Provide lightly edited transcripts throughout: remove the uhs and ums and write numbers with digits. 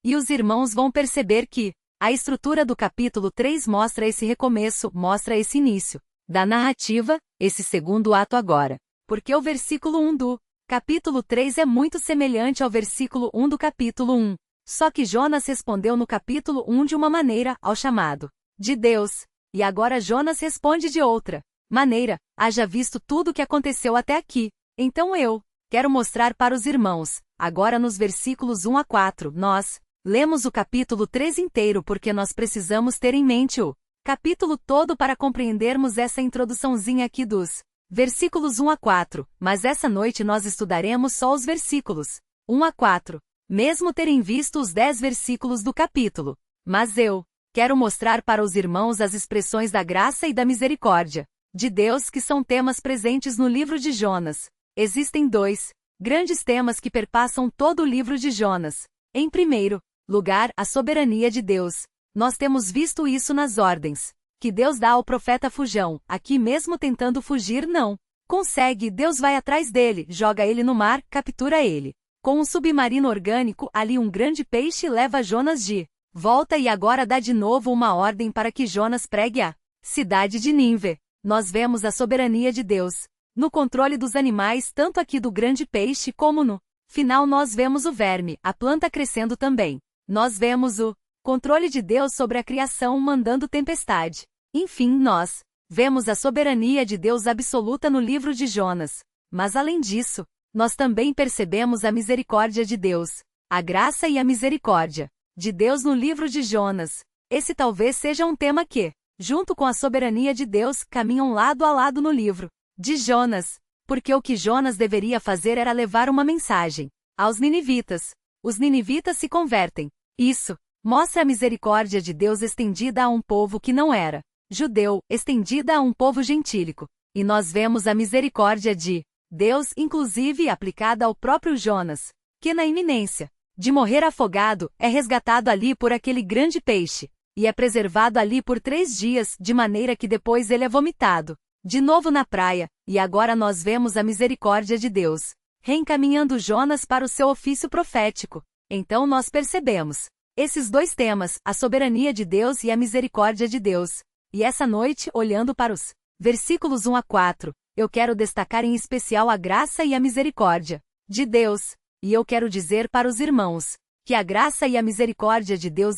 E os irmãos vão perceber que a estrutura do capítulo 3 mostra esse recomeço, mostra esse início da narrativa, esse segundo ato agora. Porque o versículo 1 do capítulo 3 é muito semelhante ao versículo 1 do capítulo 1. Só que Jonas respondeu no capítulo 1 de uma maneira ao chamado de Deus. E agora Jonas responde de outra maneira, haja visto tudo o que aconteceu até aqui. Então eu quero mostrar para os irmãos, agora nos versículos 1 a 4, nós lemos o capítulo 3 inteiro porque nós precisamos ter em mente o capítulo todo para compreendermos essa introduçãozinha aqui dos versículos 1 a 4, mas essa noite nós estudaremos só os versículos 1 a 4, mesmo terem visto os 10 versículos do capítulo. Mas eu quero mostrar para os irmãos as expressões da graça e da misericórdia de Deus que são temas presentes no livro de Jonas. Existem dois grandes temas que perpassam todo o livro de Jonas. Em primeiro lugar, a soberania de Deus. Nós temos visto isso nas ordens que Deus dá ao profeta Fujão, aqui mesmo tentando fugir não consegue, Deus vai atrás dele, joga ele no mar, captura ele. Com um submarino orgânico, ali um grande peixe leva Jonas de volta e agora dá de novo uma ordem para que Jonas pregue a cidade de Nínive. Nós vemos a soberania de Deus no controle dos animais, tanto aqui do grande peixe como no final nós vemos o verme, a planta crescendo também. Nós vemos o controle de Deus sobre a criação mandando tempestade. Enfim, nós vemos a soberania de Deus absoluta no livro de Jonas. Mas além disso, nós também percebemos a misericórdia de Deus, a graça e a misericórdia de Deus no livro de Jonas. Esse talvez seja um tema que, junto com a soberania de Deus, caminham lado a lado no livro de Jonas, porque o que Jonas deveria fazer era levar uma mensagem aos ninivitas. Os ninivitas se convertem. Isso mostra a misericórdia de Deus estendida a um povo que não era judeu, estendida a um povo gentílico. E nós vemos a misericórdia de Deus, inclusive aplicada ao próprio Jonas, que na iminência de morrer afogado, é resgatado ali por aquele grande peixe, e é preservado ali por 3 dias, de maneira que depois ele é vomitado de novo na praia, e agora nós vemos a misericórdia de Deus reencaminhando Jonas para o seu ofício profético. Então nós percebemos esses dois temas, a soberania de Deus e a misericórdia de Deus. E essa noite, olhando para os versículos 1 a 4, eu quero destacar em especial a graça e a misericórdia de Deus. E eu quero dizer para os irmãos que a graça e a misericórdia de Deus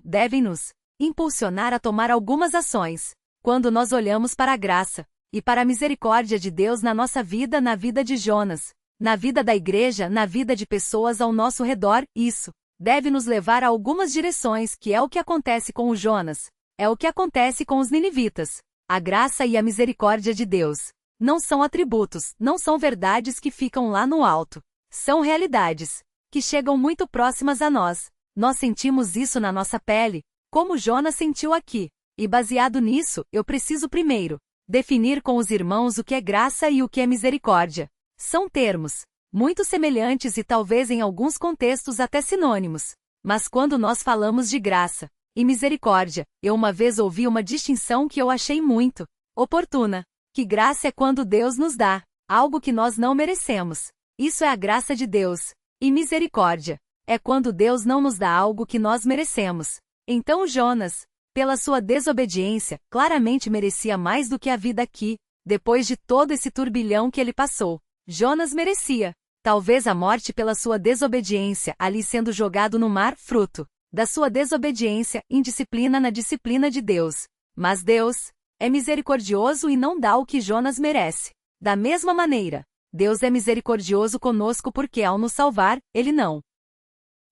devem nos impulsionar a tomar algumas ações. Quando nós olhamos para a graça e para a misericórdia de Deus na nossa vida, na vida de Jonas, na vida da igreja, na vida de pessoas ao nosso redor, isso deve nos levar a algumas direções, que é o que acontece com o Jonas, é o que acontece com os ninivitas. A graça e a misericórdia de Deus não são atributos, não são verdades que ficam lá no alto. São realidades que chegam muito próximas a nós. Nós sentimos isso na nossa pele, como Jonas sentiu aqui. E baseado nisso, eu preciso primeiro definir com os irmãos o que é graça e o que é misericórdia. São termos muito semelhantes e talvez em alguns contextos até sinônimos. Mas quando nós falamos de graça e misericórdia, eu uma vez ouvi uma distinção que eu achei muito oportuna, que graça é quando Deus nos dá algo que nós não merecemos. Isso é a graça de Deus. E misericórdia é quando Deus não nos dá algo que nós merecemos. Então Jonas, pela sua desobediência, claramente merecia mais do que a vida aqui, depois de todo esse turbilhão que ele passou. Jonas merecia, talvez a morte pela sua desobediência, ali sendo jogado no mar, fruto da sua desobediência, indisciplina na disciplina de Deus. Mas Deus é misericordioso e não dá o que Jonas merece. Da mesma maneira, Deus é misericordioso conosco porque ao nos salvar, Ele não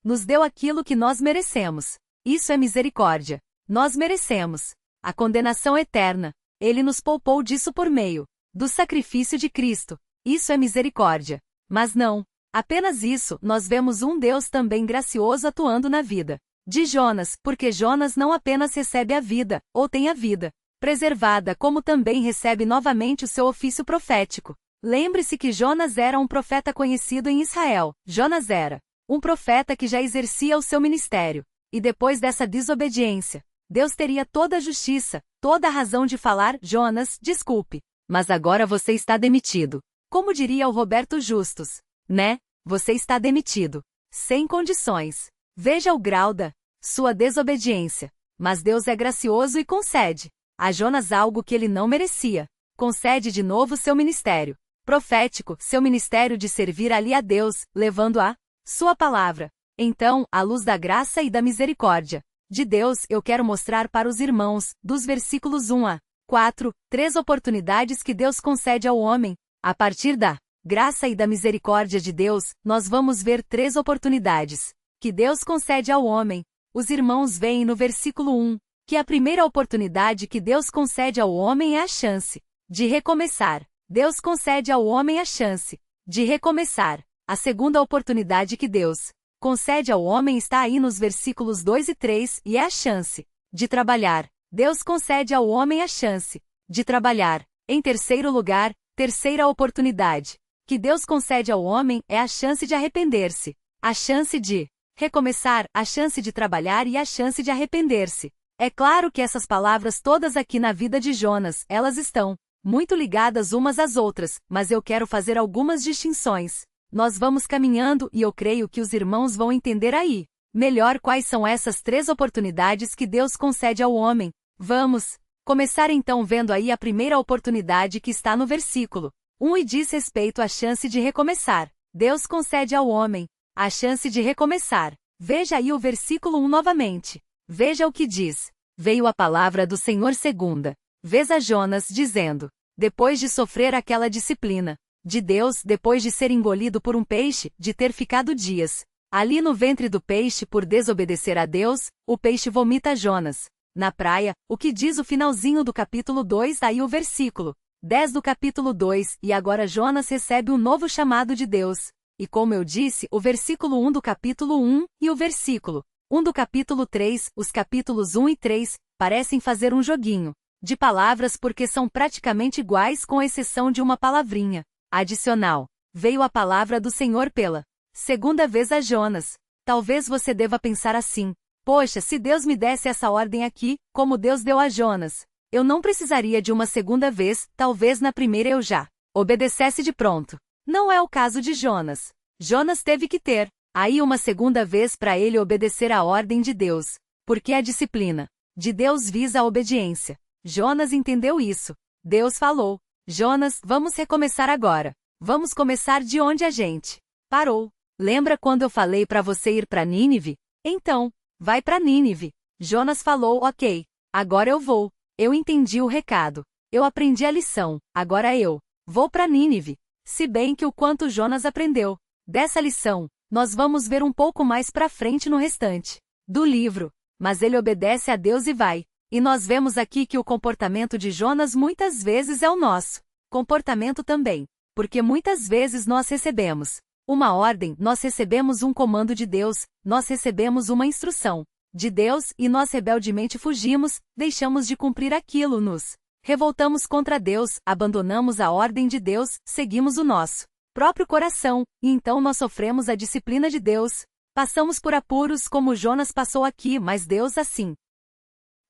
nos deu aquilo que nós merecemos. Isso é misericórdia. Nós merecemos a condenação eterna. Ele nos poupou disso por meio do sacrifício de Cristo. Isso é misericórdia. Mas não apenas isso, nós vemos um Deus também gracioso atuando na vida de Jonas, porque Jonas não apenas recebe a vida, ou tem a vida preservada, como também recebe novamente o seu ofício profético. Lembre-se que Jonas era um profeta conhecido em Israel. Jonas era um profeta que já exercia o seu ministério. E depois dessa desobediência, Deus teria toda a justiça, toda a razão de falar: Jonas, desculpe, mas agora você está demitido. Como diria o Roberto Justus, né? Você está demitido. Sem condições. Veja o grau da sua desobediência. Mas Deus é gracioso e concede a Jonas algo que ele não merecia. Concede de novo seu ministério profético, seu ministério de servir ali a Deus, levando a sua palavra. Então, à luz da graça e da misericórdia de Deus, eu quero mostrar para os irmãos, dos versículos 1 a 4, 3 oportunidades que Deus concede ao homem. A partir da graça e da misericórdia de Deus, nós vamos ver 3 oportunidades que Deus concede ao homem. Os irmãos veem no versículo 1 que a primeira oportunidade que Deus concede ao homem é a chance de recomeçar. Deus concede ao homem a chance de recomeçar. A segunda oportunidade que Deus concede ao homem está aí nos versículos 2 e 3 e é a chance de trabalhar. Deus concede ao homem a chance de trabalhar. Em terceiro lugar, terceira oportunidade que Deus concede ao homem é a chance de arrepender-se. A chance de recomeçar, a chance de trabalhar e a chance de arrepender-se. É claro que essas palavras todas aqui na vida de Jonas, elas estão muito ligadas umas às outras, mas eu quero fazer algumas distinções. Nós vamos caminhando e eu creio que os irmãos vão entender aí melhor quais são essas 3 oportunidades que Deus concede ao homem. Vamos começar então vendo aí a primeira oportunidade que está no versículo 1 e diz respeito à chance de recomeçar. Deus concede ao homem a chance de recomeçar. Veja aí o versículo 1 novamente. Veja o que diz. Veio a palavra do Senhor segunda vez a Jonas, dizendo: depois de sofrer aquela disciplina de Deus, depois de ser engolido por um peixe, de ter ficado dias ali no ventre do peixe por desobedecer a Deus, o peixe vomita Jonas na praia. O que diz o finalzinho do capítulo 2, aí o versículo 10 do capítulo 2, e agora Jonas recebe um novo chamado de Deus. E como eu disse, o versículo 1 do capítulo 1 e o versículo 1 do capítulo 3, os capítulos 1 e 3, parecem fazer um joguinho de palavras porque são praticamente iguais com exceção de uma palavrinha adicional. Veio a palavra do Senhor pela segunda vez a Jonas. Talvez você deva pensar assim: poxa, se Deus me desse essa ordem aqui, como Deus deu a Jonas, eu não precisaria de uma segunda vez, talvez na primeira eu já obedecesse de pronto. Não é o caso de Jonas. Jonas teve que ter aí uma segunda vez para ele obedecer à ordem de Deus, porque a disciplina de Deus visa a obediência. Jonas entendeu isso. Deus falou: Jonas, vamos recomeçar agora. Vamos começar de onde a gente parou. Lembra quando eu falei para você ir para Nínive? Então, vai para Nínive. Jonas falou: ok, agora eu vou. Eu entendi o recado. Eu aprendi a lição. Agora eu vou para Nínive. Se bem que o quanto Jonas aprendeu dessa lição, nós vamos ver um pouco mais para frente no restante do livro. Mas ele obedece a Deus e vai. E nós vemos aqui que o comportamento de Jonas muitas vezes é o nosso comportamento também. Porque muitas vezes nós recebemos uma ordem, nós recebemos um comando de Deus, nós recebemos uma instrução de Deus e nós rebeldemente fugimos, deixamos de cumprir aquilo, nos revoltamos contra Deus, abandonamos a ordem de Deus, seguimos o nosso próprio coração, e então nós sofremos a disciplina de Deus. Passamos por apuros como Jonas passou aqui, mas Deus, assim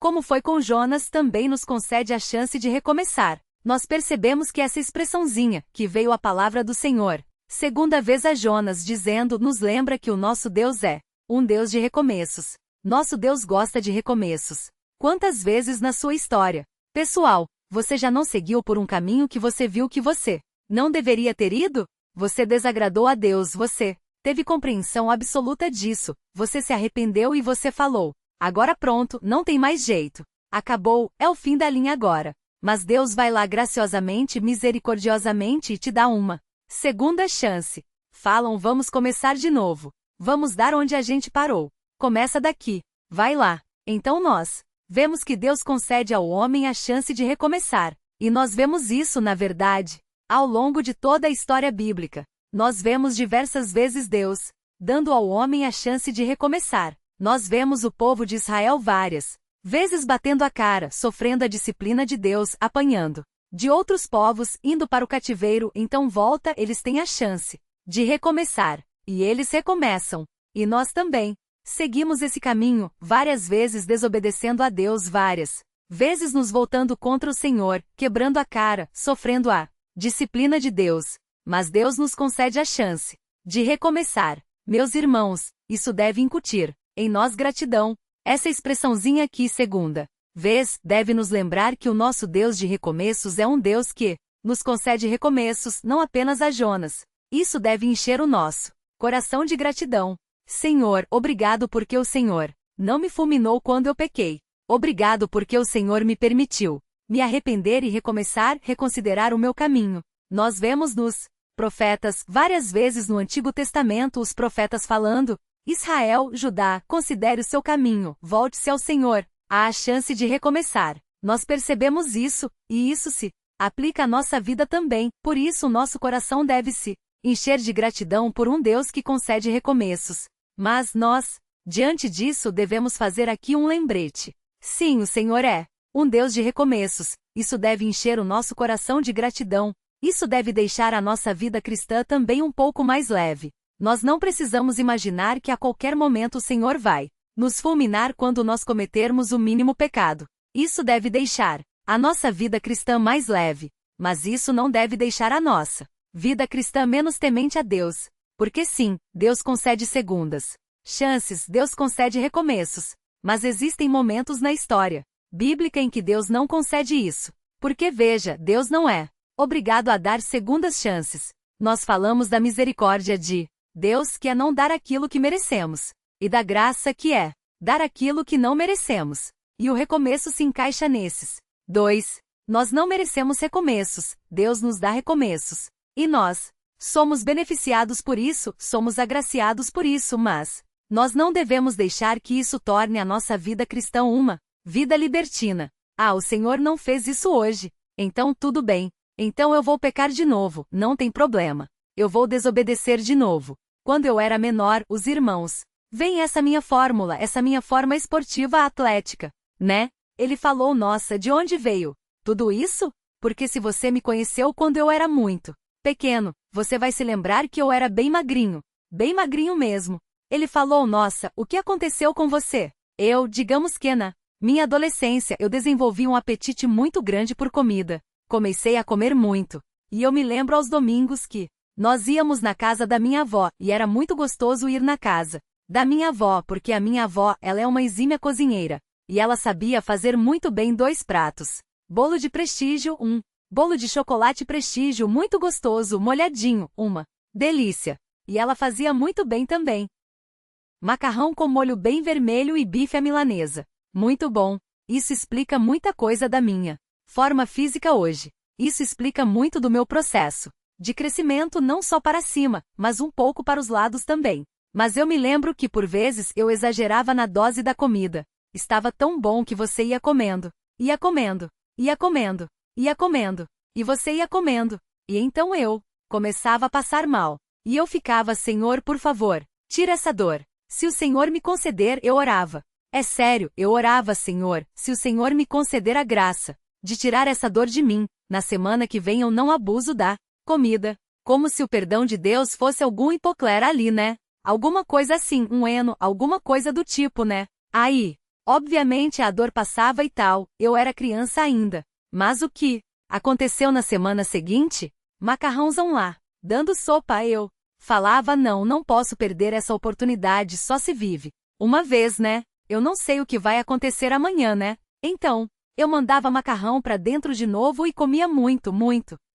como foi com Jonas, também nos concede a chance de recomeçar. Nós percebemos que essa expressãozinha, que veio a palavra do Senhor segunda vez a Jonas, dizendo, nos lembra que o nosso Deus é um Deus de recomeços. Nosso Deus gosta de recomeços. Quantas vezes na sua história pessoal, você já não seguiu por um caminho que você viu que você não deveria ter ido? Você desagradou a Deus, você teve compreensão absoluta disso, você se arrependeu e você falou: agora pronto, não tem mais jeito. Acabou, é o fim da linha agora. Mas Deus vai lá graciosamente, misericordiosamente e te dá uma segunda chance. Falam: vamos começar de novo. Vamos dar onde a gente parou. Começa daqui. Vai lá. Então nós vemos que Deus concede ao homem a chance de recomeçar. E nós vemos isso, na verdade, ao longo de toda a história bíblica. Nós vemos diversas vezes Deus dando ao homem a chance de recomeçar. Nós vemos o povo de Israel várias vezes batendo a cara, sofrendo a disciplina de Deus, apanhando de outros povos, indo para o cativeiro, então volta, eles têm a chance de recomeçar. E eles recomeçam. E nós também seguimos esse caminho, várias vezes desobedecendo a Deus, várias vezes nos voltando contra o Senhor, quebrando a cara, sofrendo a disciplina de Deus. Mas Deus nos concede a chance de recomeçar. Meus irmãos, isso deve incutir em nós gratidão. Essa expressãozinha aqui, segunda vez, deve nos lembrar que o nosso Deus de recomeços é um Deus que nos concede recomeços, não apenas a Jonas. Isso deve encher o nosso coração de gratidão. Senhor, obrigado porque o Senhor não me fulminou quando eu pequei. Obrigado porque o Senhor me permitiu me arrepender e recomeçar, reconsiderar o meu caminho. Nós vemos nos profetas, várias vezes no Antigo Testamento, os profetas falando: Israel, Judá, considere o seu caminho, volte-se ao Senhor. Há a chance de recomeçar. Nós percebemos isso, e isso se aplica à nossa vida também. Por isso o nosso coração deve se encher de gratidão por um Deus que concede recomeços. Mas nós, diante disso, devemos fazer aqui um lembrete. Sim, o Senhor é um Deus de recomeços. Isso deve encher o nosso coração de gratidão. Isso deve deixar a nossa vida cristã também um pouco mais leve. Nós não precisamos imaginar que a qualquer momento o Senhor vai nos fulminar quando nós cometermos o mínimo pecado. Isso deve deixar a nossa vida cristã mais leve. Mas isso não deve deixar a nossa vida cristã menos temente a Deus. Porque sim, Deus concede segundas chances, Deus concede recomeços. Mas existem momentos na história bíblica em que Deus não concede isso. Porque veja, Deus não é obrigado a dar segundas chances. Nós falamos da misericórdia de Deus, que é não dar aquilo que merecemos, e da graça, que é dar aquilo que não merecemos. E o recomeço se encaixa nesses 2. Nós não merecemos recomeços, Deus nos dá recomeços. E nós somos beneficiados por isso, somos agraciados por isso, mas nós não devemos deixar que isso torne a nossa vida cristã uma vida libertina. Ah, o Senhor não fez isso hoje, então tudo bem. Então eu vou pecar de novo, não tem problema. Eu vou desobedecer de novo. Quando eu era menor, os irmãos, vem essa minha fórmula, essa minha forma esportiva atlética, né? Ele falou: nossa, de onde veio tudo isso? Porque se você me conheceu quando eu era muito pequeno, você vai se lembrar que eu era bem magrinho mesmo. Ele falou: nossa, o que aconteceu com você? Digamos que na minha adolescência eu desenvolvi um apetite muito grande por comida. Comecei a comer muito. E eu me lembro aos domingos que nós íamos na casa da minha avó, e era muito gostoso ir na casa da minha avó, porque a minha avó, ela é uma exímia cozinheira, e ela sabia fazer muito bem 2 pratos. Bolo de prestígio, bolo de chocolate prestígio muito gostoso, molhadinho, uma delícia. E ela fazia muito bem também macarrão com molho bem vermelho e bife à milanesa. Muito bom. Isso explica muita coisa da minha forma física hoje. Isso explica muito do meu processo de crescimento, não só para cima, mas um pouco para os lados também. Mas eu me lembro que por vezes eu exagerava na dose da comida. Estava tão bom que você ia comendo, ia comendo, ia comendo, ia comendo, e você ia comendo. E então eu começava a passar mal. E eu ficava: Senhor, por favor, tira essa dor. Se o Senhor me conceder, eu orava. É sério, eu orava: Senhor, se o Senhor me conceder a graça de tirar essa dor de mim, na semana que vem eu não abuso da comida. Como se o perdão de Deus fosse algum hipoclera ali, né? Alguma coisa assim, um eno, alguma coisa do tipo, né? Aí, obviamente a dor passava e tal, eu era criança ainda. Mas o que aconteceu na semana seguinte? Macarrãozão lá, dando sopa. Eu falava: não posso perder essa oportunidade, só se vive uma vez, né? Eu não sei o que vai acontecer amanhã, né? Então, eu mandava macarrão pra dentro de novo e comia muito.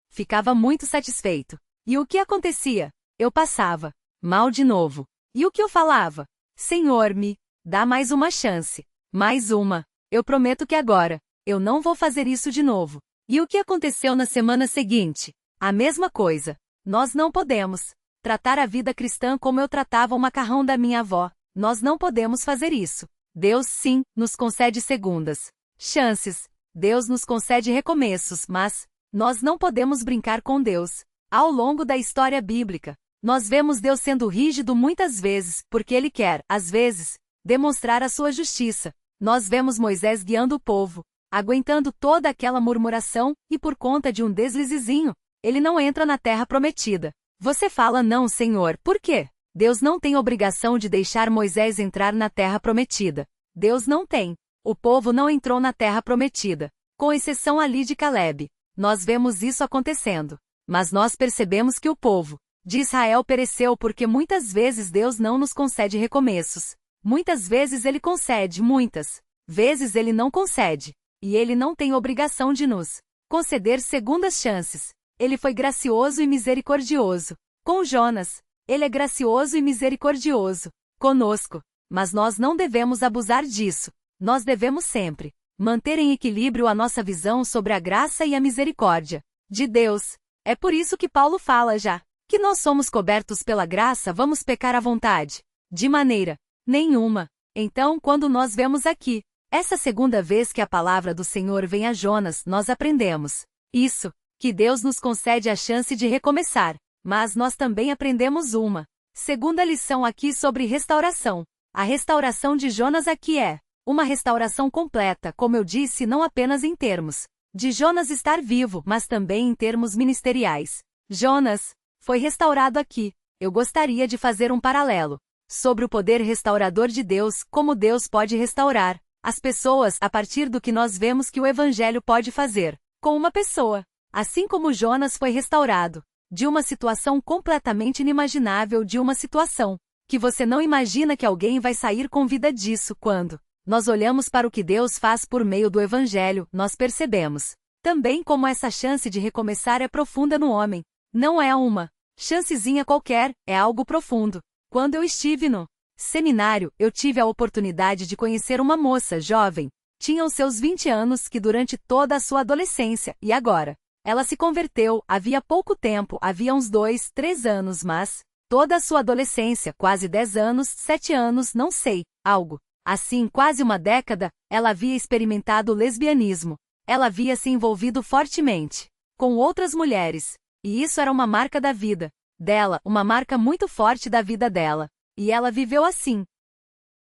Ficava muito satisfeito. E o que acontecia? Eu passava mal de novo. E o que eu falava? Senhor, me dá mais uma chance. Mais uma. Eu prometo que agora eu não vou fazer isso de novo. E o que aconteceu na semana seguinte? A mesma coisa. Nós não podemos tratar a vida cristã como eu tratava o macarrão da minha avó. Nós não podemos fazer isso. Deus, sim, nos concede segundas chances. Deus nos concede recomeços, mas nós não podemos brincar com Deus. Ao longo da história bíblica, nós vemos Deus sendo rígido muitas vezes, porque Ele quer, às vezes, demonstrar a sua justiça. Nós vemos Moisés guiando o povo, aguentando toda aquela murmuração, e por conta de um deslizezinho, ele não entra na terra prometida. Você fala: não, Senhor, por quê? Deus não tem obrigação de deixar Moisés entrar na terra prometida. Deus não tem. O povo não entrou na terra prometida, com exceção ali de Calebe. Nós vemos isso acontecendo. Mas nós percebemos que o povo de Israel pereceu porque muitas vezes Deus não nos concede recomeços. Muitas vezes Ele concede, muitas vezes Ele não concede. E Ele não tem obrigação de nos conceder segundas chances. Ele foi gracioso e misericordioso com Jonas. Ele é gracioso e misericordioso conosco. Mas nós não devemos abusar disso. Nós devemos sempre manter em equilíbrio a nossa visão sobre a graça e a misericórdia de Deus. É por isso que Paulo fala já que nós somos cobertos pela graça, vamos pecar à vontade? De maneira nenhuma. Então, quando nós vemos aqui, essa segunda vez que a palavra do Senhor vem a Jonas, nós aprendemos isso, que Deus nos concede a chance de recomeçar, mas nós também aprendemos uma segunda lição aqui sobre restauração. A restauração de Jonas aqui é uma restauração completa, como eu disse, não apenas em termos de Jonas estar vivo, mas também em termos ministeriais. Jonas foi restaurado aqui. Eu gostaria de fazer um paralelo sobre o poder restaurador de Deus, como Deus pode restaurar as pessoas a partir do que nós vemos que o Evangelho pode fazer com uma pessoa. Assim como Jonas foi restaurado de uma situação completamente inimaginável, de uma situação que você não imagina que alguém vai sair com vida disso. Quando nós olhamos para o que Deus faz por meio do Evangelho, nós percebemos também como essa chance de recomeçar é profunda no homem. Não é uma chancezinha qualquer, é algo profundo. Quando eu estive no seminário, eu tive a oportunidade de conhecer uma moça jovem, tinha os seus 20 anos, que durante toda a sua adolescência, e agora, ela se converteu, havia pouco tempo, havia uns 2, 3 anos, mas toda a sua adolescência, quase 10 anos, 7 anos, não sei, algo assim, quase uma década, ela havia experimentado o lesbianismo. Ela havia se envolvido fortemente com outras mulheres, e isso era uma marca da vida dela, uma marca muito forte da vida dela. E ela viveu assim.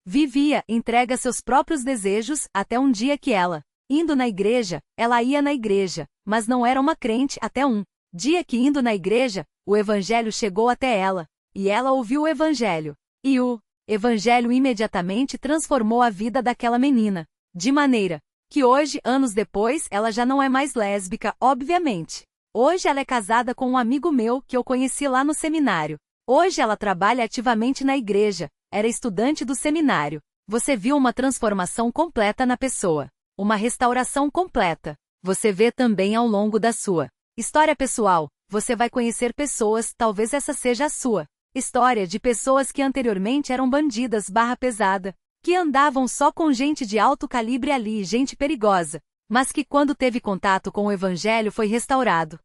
Vivia, entregue a seus próprios desejos, até um dia que ela, indo na igreja, ela ia na igreja, mas não era uma crente, até um dia que, indo na igreja, o Evangelho chegou até ela, e ela ouviu o Evangelho. E o Evangelho imediatamente transformou a vida daquela menina, de maneira que hoje, anos depois, ela já não é mais lésbica, obviamente. Hoje ela é casada com um amigo meu que eu conheci lá no seminário. Hoje ela trabalha ativamente na igreja, era estudante do seminário. Você viu uma transformação completa na pessoa, uma restauração completa. Você vê também ao longo da sua história pessoal, você vai conhecer pessoas, talvez essa seja a sua história, de pessoas que anteriormente eram bandidas pesada, que andavam só com gente de alto calibre ali, gente perigosa, mas que quando teve contato com o Evangelho foi restaurado.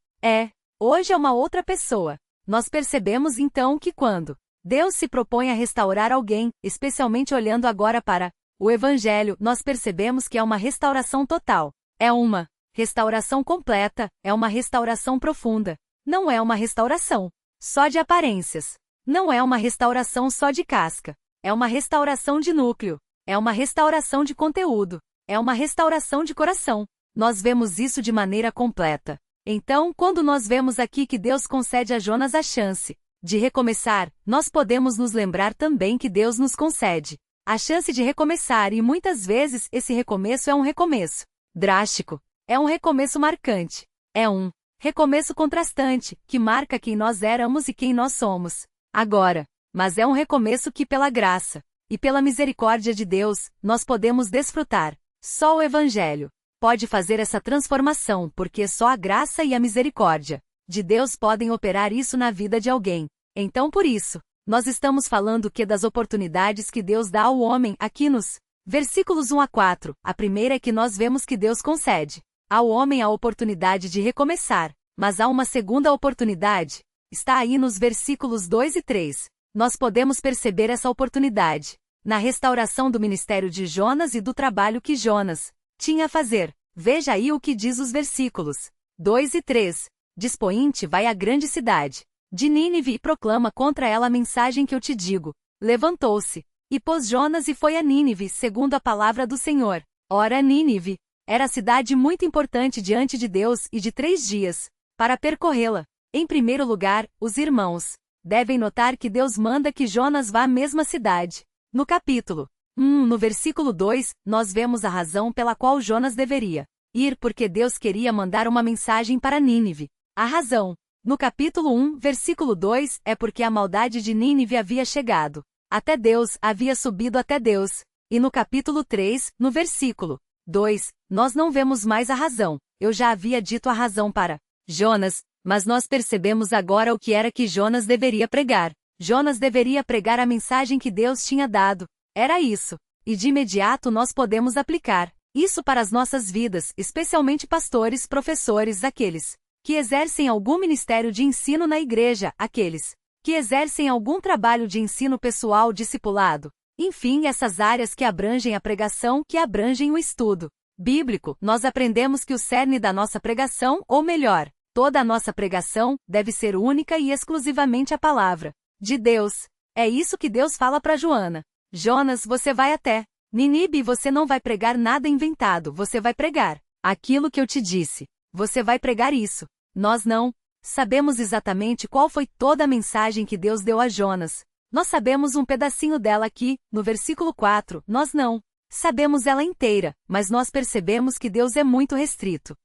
Hoje é uma outra pessoa. Nós percebemos então que quando Deus se propõe a restaurar alguém, especialmente olhando agora para o Evangelho, nós percebemos que é uma restauração total. É uma restauração completa, é uma restauração profunda. Não é uma restauração só de aparências. Não é uma restauração só de casca. É uma restauração de núcleo. É uma restauração de conteúdo. É uma restauração de coração. Nós vemos isso de maneira completa. Então, quando nós vemos aqui que Deus concede a Jonas a chance de recomeçar, nós podemos nos lembrar também que Deus nos concede a chance de recomeçar, e muitas vezes esse recomeço é um recomeço drástico. É um recomeço marcante. É um recomeço contrastante, que marca quem nós éramos e quem nós somos agora. Mas é um recomeço que, pela graça e pela misericórdia de Deus, nós podemos desfrutar. Só o Evangelho pode fazer essa transformação, porque só a graça e a misericórdia de Deus podem operar isso na vida de alguém. Então, por isso, nós estamos falando das oportunidades que Deus dá ao homem aqui nos versículos 1 a 4. A primeira é que nós vemos que Deus concede ao homem a oportunidade de recomeçar, mas há uma segunda oportunidade. Está aí nos versículos 2 e 3. Nós podemos perceber essa oportunidade na restauração do ministério de Jonas e do trabalho que Jonas tinha a fazer. Veja aí o que diz os versículos 2 e 3. Dispõe-te, vai à grande cidade de Nínive e proclama contra ela a mensagem que eu te digo. Levantou-se e pôs Jonas e foi a Nínive, segundo a palavra do Senhor. Ora, Nínive era cidade muito importante diante de Deus, e de 3 dias para percorrê-la. Em primeiro lugar, os irmãos devem notar que Deus manda que Jonas vá à mesma cidade. No capítulo 1, no versículo 2, nós vemos a razão pela qual Jonas deveria ir, porque Deus queria mandar uma mensagem para Nínive. A razão No capítulo 1, versículo 2, é porque a maldade de Nínive havia chegado até Deus, havia subido até Deus. E no capítulo 3, no versículo 2, nós não vemos mais a razão. Eu já havia dito a razão para Jonas, mas nós percebemos agora o que era que Jonas deveria pregar. Jonas deveria pregar a mensagem que Deus tinha dado. Era isso. E de imediato nós podemos aplicar isso para as nossas vidas, especialmente pastores, professores, aqueles que exercem algum ministério de ensino na igreja, aqueles que exercem algum trabalho de ensino pessoal, discipulado. Enfim, essas áreas que abrangem a pregação, que abrangem o estudo bíblico. Nós aprendemos que o cerne da nossa pregação, ou melhor, toda a nossa pregação, deve ser única e exclusivamente a palavra de Deus. É isso que Deus fala para Joana. Jonas, você vai até Nínive e você não vai pregar nada inventado, você vai pregar aquilo que eu te disse. Você vai pregar isso. Nós não sabemos exatamente qual foi toda a mensagem que Deus deu a Jonas. Nós sabemos um pedacinho dela aqui, no versículo 4, nós não sabemos ela inteira, mas nós percebemos que Deus é muito restrito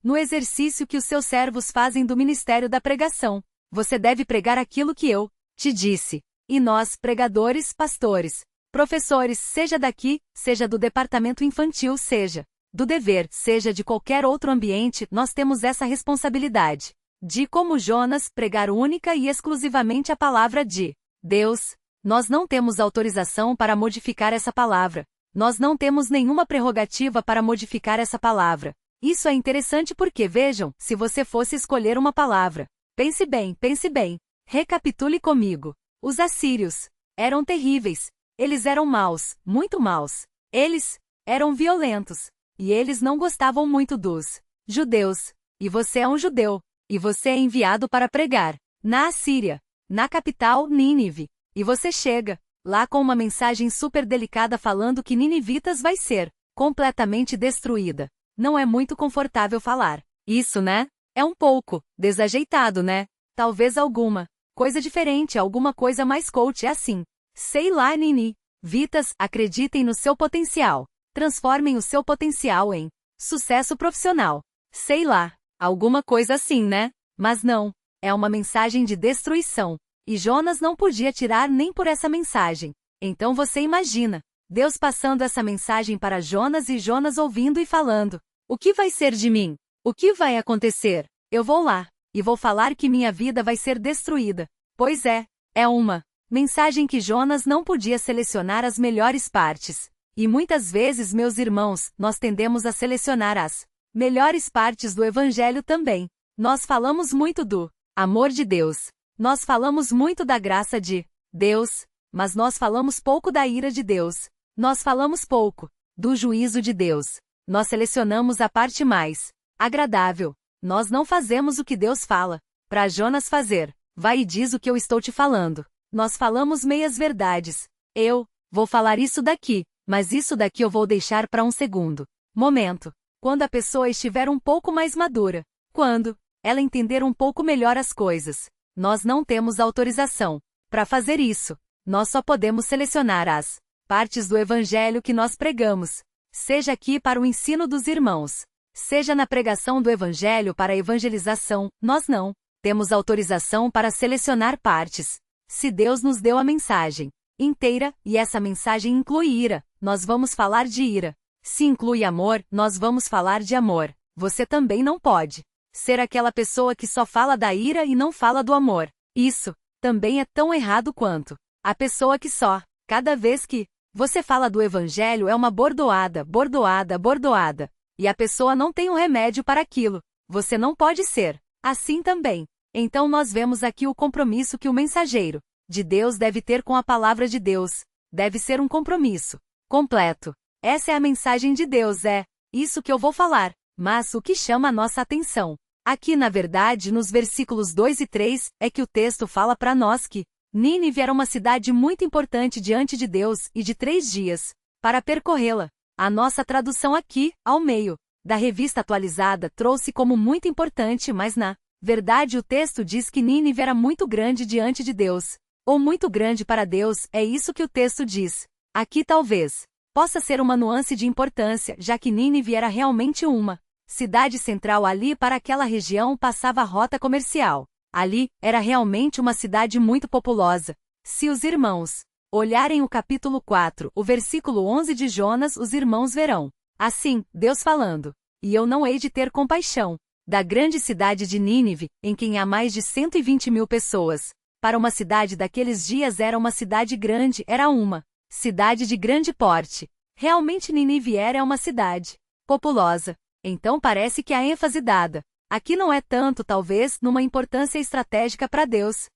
no exercício que os seus servos fazem do ministério da pregação. Você deve pregar aquilo que eu te disse. E nós, pregadores, pastores, professores, seja daqui, seja do departamento infantil, seja do dever, seja de qualquer outro ambiente, nós temos essa responsabilidade de, como Jonas, pregar única e exclusivamente a palavra de Deus. Nós não temos autorização para modificar essa palavra. Nós não temos nenhuma prerrogativa para modificar essa palavra. Isso é interessante porque, vejam, se você fosse escolher uma palavra, pense bem, recapitule comigo. Os assírios eram terríveis. Eles eram maus, muito maus. Eles eram violentos. E eles não gostavam muito dos judeus. E você é um judeu. E você é enviado para pregar na Assíria, na capital, Nínive. E você chega lá com uma mensagem super delicada falando que Ninivitas vai ser completamente destruída. Não é muito confortável falar isso, né? É um pouco desajeitado, né? Talvez alguma coisa diferente, alguma coisa mais coach, é assim. Sei lá, Ninivitas, acreditem no seu potencial. Transformem o seu potencial em sucesso profissional. Sei lá, alguma coisa assim, né? Mas não. É uma mensagem de destruição. E Jonas não podia tirar nem por essa mensagem. Então você imagina Deus passando essa mensagem para Jonas e Jonas ouvindo e falando: o que vai ser de mim? O que vai acontecer? Eu vou lá e vou falar que minha vida vai ser destruída. Pois é uma mensagem que Jonas não podia selecionar as melhores partes. E muitas vezes, meus irmãos, nós tendemos a selecionar as melhores partes do Evangelho também. Nós falamos muito do amor de Deus. Nós falamos muito da graça de Deus, mas nós falamos pouco da ira de Deus. Nós falamos pouco do juízo de Deus. Nós selecionamos a parte mais agradável. Nós não fazemos o que Deus fala para Jonas fazer. Vai e diz o que eu estou te falando. Nós falamos meias verdades. Eu vou falar isso daqui, mas isso daqui eu vou deixar para um segundo momento. Quando a pessoa estiver um pouco mais madura. Quando ela entender um pouco melhor as coisas. Nós não temos autorização para fazer isso. Nós só podemos selecionar as partes do Evangelho que nós pregamos. Seja aqui para o ensino dos irmãos. Seja na pregação do Evangelho para a evangelização, nós não temos autorização para selecionar partes. Se Deus nos deu a mensagem inteira, e essa mensagem inclui ira, nós vamos falar de ira. Se inclui amor, nós vamos falar de amor. Você também não pode ser aquela pessoa que só fala da ira e não fala do amor. Isso também é tão errado quanto a pessoa que só, cada vez que você fala do Evangelho, é uma bordoada. E a pessoa não tem um remédio para aquilo. Você não pode ser assim também. Então nós vemos aqui o compromisso que o mensageiro de Deus deve ter com a palavra de Deus. Deve ser um compromisso completo. Essa é a mensagem de Deus, é isso que eu vou falar. Mas o que chama a nossa atenção aqui, na verdade, nos versículos 2 e 3, é que o texto fala para nós que Nínive era uma cidade muito importante diante de Deus e de 3 dias para percorrê-la. A nossa tradução aqui, ao meio da revista atualizada, trouxe como muito importante, mas na verdade o texto diz que Nínive era muito grande diante de Deus, ou muito grande para Deus, é isso que o texto diz. Aqui talvez possa ser uma nuance de importância, já que Nínive era realmente uma cidade central ali para aquela região passava a rota comercial. Ali, era realmente uma cidade muito populosa. Se os irmãos olharem o capítulo 4, o versículo 11 de Jonas, os irmãos verão. Assim, Deus falando: e eu não hei de ter compaixão da grande cidade de Nínive, em quem há mais de 120.000 pessoas. Para uma cidade daqueles dias era uma cidade grande, era uma cidade de grande porte. Realmente Nínive era uma cidade populosa. Então parece que a ênfase dada aqui não é tanto, talvez, numa importância estratégica para Deus.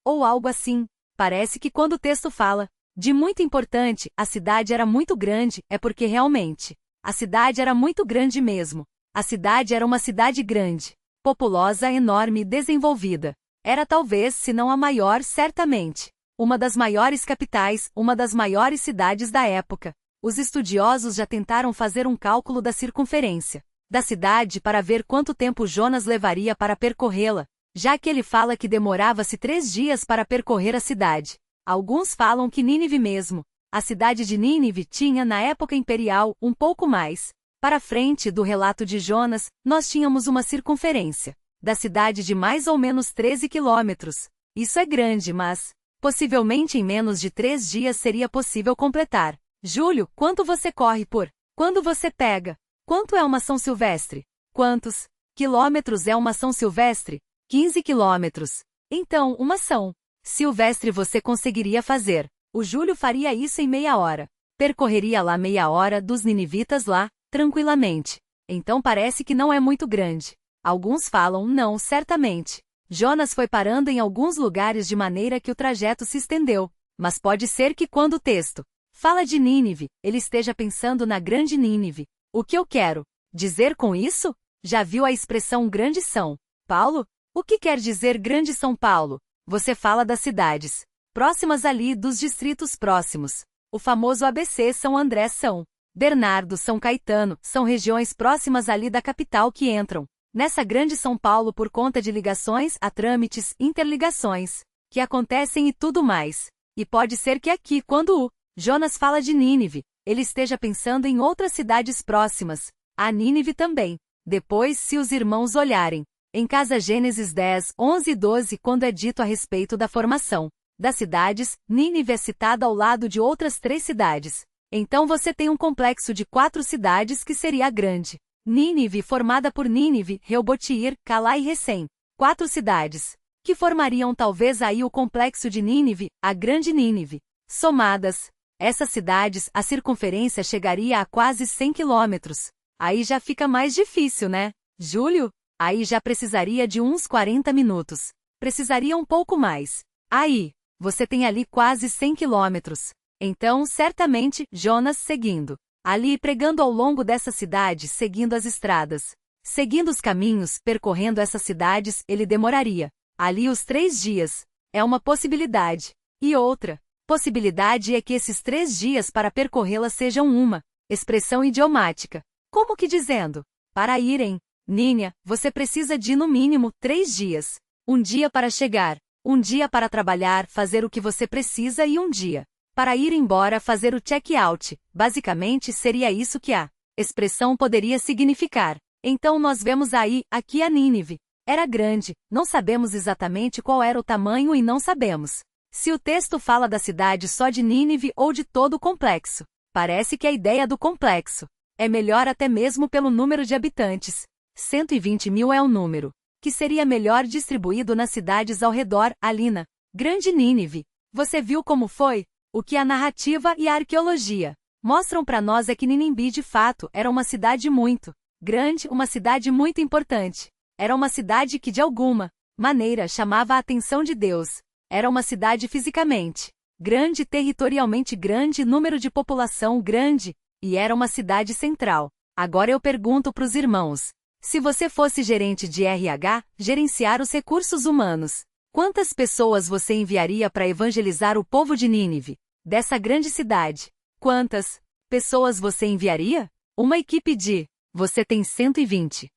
Ou algo assim. Parece que quando o texto fala de muito importante, a cidade era muito grande, é porque realmente a cidade era muito grande mesmo. A cidade era uma cidade grande, populosa, enorme e desenvolvida. Era talvez, se não a maior, certamente, uma das maiores capitais, uma das maiores cidades da época. Os estudiosos já tentaram fazer um cálculo da circunferência da cidade para ver quanto tempo Jonas levaria para percorrê-la, já que ele fala que demorava-se 3 dias para percorrer a cidade. Alguns falam que Nínive mesmo, a cidade de Nínive tinha na época imperial um pouco mais. Para frente do relato de Jonas, nós tínhamos uma circunferência da cidade de mais ou menos 13 quilômetros. Isso é grande, mas possivelmente em menos de 3 dias seria possível completar. Júlio, quanto você corre por? Quando você pega? Quanto é uma São Silvestre? Quantos quilômetros é uma São Silvestre? 15 quilômetros. Então, uma São Silvestre você conseguiria fazer. O Júlio faria isso em meia hora. Percorreria lá meia hora dos ninivitas lá, tranquilamente. Então parece que não é muito grande. Alguns falam não, certamente. Jonas foi parando em alguns lugares de maneira que o trajeto se estendeu. Mas pode ser que quando o texto fala de Nínive, ele esteja pensando na grande Nínive. O que eu quero dizer com isso? Já viu a expressão grande São Paulo? O que quer dizer grande São Paulo? Você fala das cidades próximas ali, dos distritos próximos. O famoso ABC São André, São Bernardo, São Caetano, são regiões próximas ali da capital que entram nessa grande São Paulo por conta de ligações a trâmites, interligações que acontecem e tudo mais. E pode ser que aqui, quando o Jonas fala de Nínive, ele esteja pensando em outras cidades próximas, a Nínive também. Depois, se os irmãos olharem em casa Gênesis 10, 11 e 12, quando é dito a respeito da formação das cidades, Nínive é citada ao lado de outras 3 cidades. Então você tem um complexo de 4 cidades que seria a grande Nínive, formada por Nínive, Reobote-ir, Calá e Recém. 4 cidades que formariam talvez aí o complexo de Nínive, a grande Nínive. Somadas essas cidades, a circunferência chegaria a quase 100 quilômetros. Aí já fica mais difícil, né, Júlio? Aí já precisaria de uns 40 minutos. Precisaria um pouco mais. Aí, você tem ali quase 100 quilômetros. Então, certamente, Jonas seguindo ali pregando ao longo dessa cidade, seguindo as estradas, seguindo os caminhos, percorrendo essas cidades, ele demoraria ali os 3 dias. É uma possibilidade. E outra possibilidade é que esses 3 dias para percorrê-la sejam uma expressão idiomática. Como que dizendo? Para ir em Nínia, você precisa de no mínimo 3 dias. Um dia para chegar, um dia para trabalhar, fazer o que você precisa e um dia para ir embora, fazer o check-out. Basicamente seria isso que a expressão poderia significar. Então nós vemos aí, aqui a Nínive. Era grande, não sabemos exatamente qual era o tamanho e não sabemos se o texto fala da cidade só de Nínive ou de todo o complexo. Parece que a ideia do complexo é melhor até mesmo pelo número de habitantes. 120.000 é o número que seria melhor distribuído nas cidades ao redor, ali na grande Nínive. Você viu como foi? O que a narrativa e a arqueologia mostram para nós é que Nínive de fato era uma cidade muito grande, uma cidade muito importante. Era uma cidade que de alguma maneira chamava a atenção de Deus. Era uma cidade fisicamente grande, territorialmente grande, número de população grande, e era uma cidade central. Agora eu pergunto para os irmãos, se você fosse gerente de RH, gerenciar os recursos humanos, quantas pessoas você enviaria para evangelizar o povo de Nínive, dessa grande cidade? Quantas pessoas você enviaria? Uma equipe de, você tem 120.000?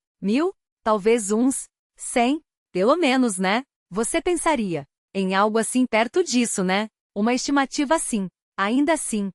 Talvez uns 100? Pelo menos, né? Você pensaria em algo assim perto disso, né? Uma estimativa assim. Ainda assim,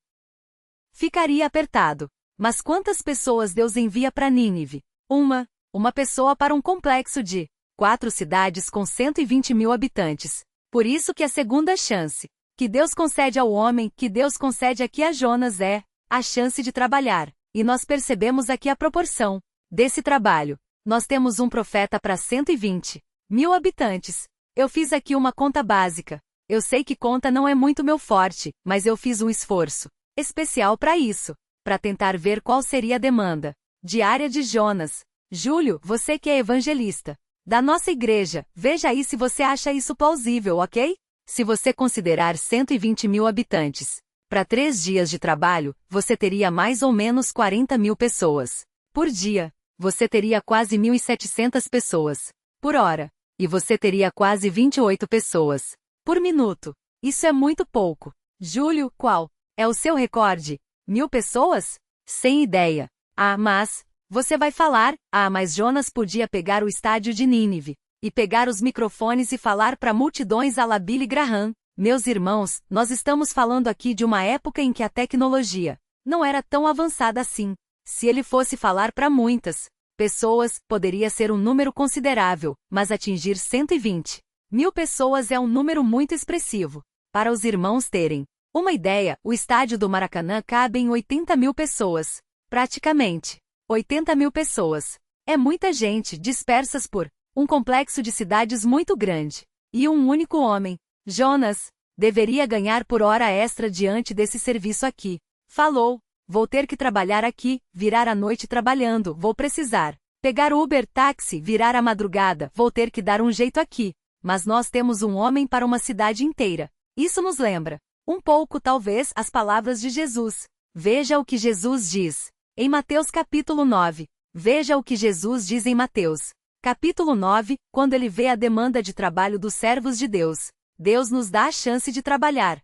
ficaria apertado. Mas quantas pessoas Deus envia para Nínive? Uma pessoa para um complexo de 4 cidades com 120 mil habitantes. Por isso que a segunda chance que Deus concede ao homem, que Deus concede aqui a Jonas é a chance de trabalhar. E nós percebemos aqui a proporção desse trabalho. Nós temos um profeta para 120 mil habitantes. Eu fiz aqui uma conta básica. Eu sei que conta não é muito meu forte, mas eu fiz um esforço especial para isso, para tentar ver qual seria a demanda diária de Jonas. Júlio, você que é evangelista da nossa igreja, veja aí se você acha isso plausível, ok? Se você considerar 120 mil habitantes para 3 dias de trabalho, você teria mais ou menos 40 mil pessoas por dia. Você teria quase 1.700 pessoas por hora. E você teria quase 28 pessoas por minuto. Isso é muito pouco. Júlio, qual é o seu recorde? 1.000 pessoas? Sem ideia. Mas você vai falar, mas Jonas podia pegar o estádio de Nínive e pegar os microfones e falar para multidões à la Billy Graham. Meus irmãos, nós estamos falando aqui de uma época em que a tecnologia não era tão avançada assim. Se ele fosse falar para muitas pessoas, poderia ser um número considerável, mas atingir 120 mil pessoas é um número muito expressivo. Para os irmãos terem uma ideia, o estádio do Maracanã cabe em 80 mil pessoas. Praticamente 80 mil pessoas. É muita gente dispersas por um complexo de cidades muito grande. E um único homem, Jonas, deveria ganhar por hora extra diante desse serviço aqui. Falou. Vou ter que trabalhar aqui, virar a noite trabalhando, vou precisar pegar Uber, táxi, virar a madrugada, vou ter que dar um jeito aqui. Mas nós temos um homem para uma cidade inteira. Isso nos lembra um pouco, talvez, as palavras de Jesus. Veja o que Jesus diz em Mateus capítulo 9. Veja o que Jesus diz em Mateus capítulo 9, quando ele vê a demanda de trabalho dos servos de Deus. Deus nos dá a chance de trabalhar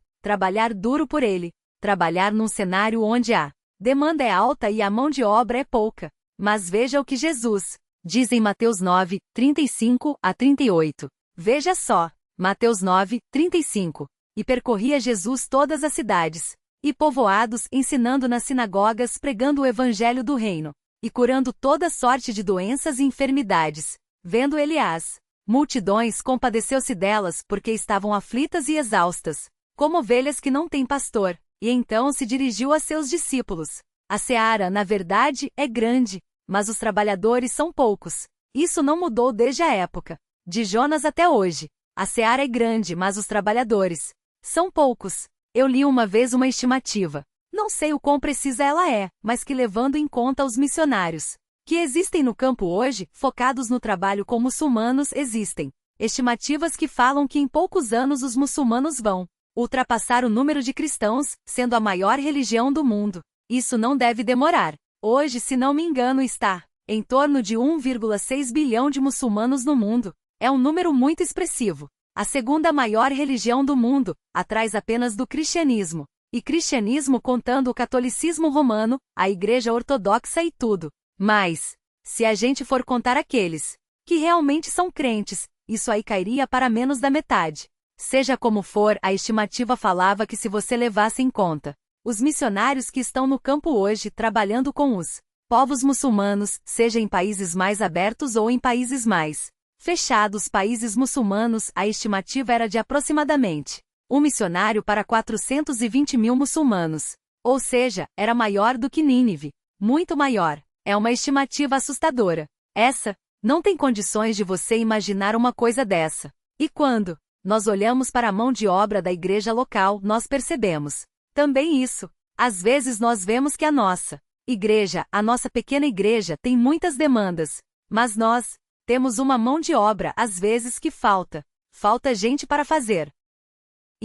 duro por ele. Trabalhar num cenário onde a demanda é alta e a mão de obra é pouca. Mas veja o que Jesus diz em Mateus 9, 35 a 38. Veja só, Mateus 9, 35. E percorria Jesus todas as cidades e povoados, ensinando nas sinagogas, pregando o evangelho do reino, e curando toda sorte de doenças e enfermidades. Vendo ele as multidões, compadeceu-se delas, porque estavam aflitas e exaustas, como ovelhas que não têm pastor. E então se dirigiu a seus discípulos. A seara, na verdade, é grande, mas os trabalhadores são poucos. Isso não mudou desde a época de Jonas até hoje. A seara é grande, mas os trabalhadores são poucos. Eu li uma vez uma estimativa. Não sei o quão precisa ela é, mas que levando em conta os missionários que existem no campo hoje, focados no trabalho com muçulmanos, existem estimativas que falam que em poucos anos os muçulmanos vão ultrapassar o número de cristãos, sendo a maior religião do mundo. Isso não deve demorar. Hoje, se não me engano, está em torno de 1,6 bilhão de muçulmanos no mundo. É um número muito expressivo. A segunda maior religião do mundo, atrás apenas do cristianismo. E cristianismo contando o catolicismo romano, a igreja ortodoxa e tudo. Mas, se a gente for contar aqueles que realmente são crentes, isso aí cairia para menos da metade. Seja como for, a estimativa falava que se você levasse em conta os missionários que estão no campo hoje trabalhando com os povos muçulmanos, seja em países mais abertos ou em países mais fechados, países muçulmanos, a estimativa era de aproximadamente um missionário para 420 mil muçulmanos. Ou seja, era maior do que Nínive. Muito maior. É uma estimativa assustadora. Essa, não tem condições de você imaginar uma coisa dessa. E quando nós olhamos para a mão de obra da igreja local, nós percebemos também isso. Às vezes nós vemos que a nossa igreja, a nossa pequena igreja, tem muitas demandas, mas nós temos uma mão de obra, às vezes, que falta. Falta gente para fazer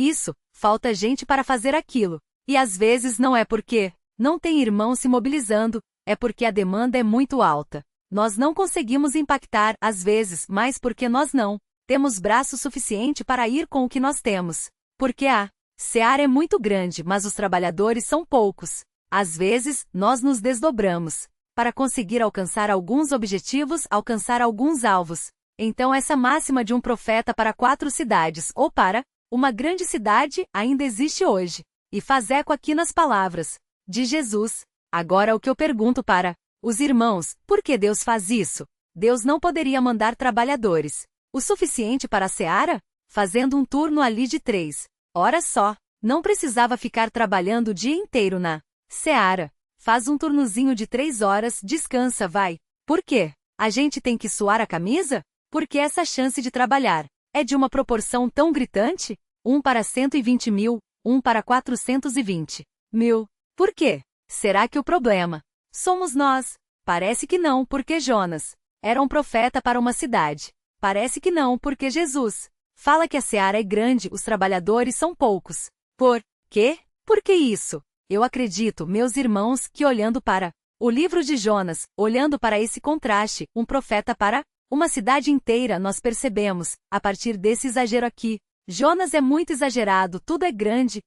isso, falta gente para fazer aquilo. E às vezes não é porque não tem irmão se mobilizando, é porque a demanda é muito alta. Nós não conseguimos impactar, às vezes, mais porque nós não temos braço suficiente para ir com o que nós temos. Porque a seara é muito grande, mas os trabalhadores são poucos. Às vezes, nós nos desdobramos para conseguir alcançar alguns objetivos, alcançar alguns alvos. Então essa máxima de um profeta para 4 cidades, ou para uma grande cidade, ainda existe hoje. E faz eco aqui nas palavras de Jesus. Agora o que eu pergunto para Os irmãos, por que Deus faz isso? Deus não poderia mandar trabalhadores o suficiente para a seara? Fazendo um turno ali de 3 horas só. Não precisava ficar trabalhando o dia inteiro na seara. Faz um turnozinho de 3 horas, descansa, vai. Por quê? A gente tem que suar a camisa? Porque essa chance de trabalhar é de uma proporção tão gritante? 1 para 120 mil, 1 para 420 mil. Por quê? Será que o problema somos nós? Parece que não, porque Jonas era um profeta para uma cidade. Parece que não, porque Jesus fala que a seara é grande, os trabalhadores são poucos. Por quê? Por que isso? Eu acredito, meus irmãos, que olhando para o livro de Jonas, olhando para esse contraste, um profeta para uma cidade inteira, nós percebemos, a partir desse exagero aqui, Jonas é muito exagerado, tudo é grande,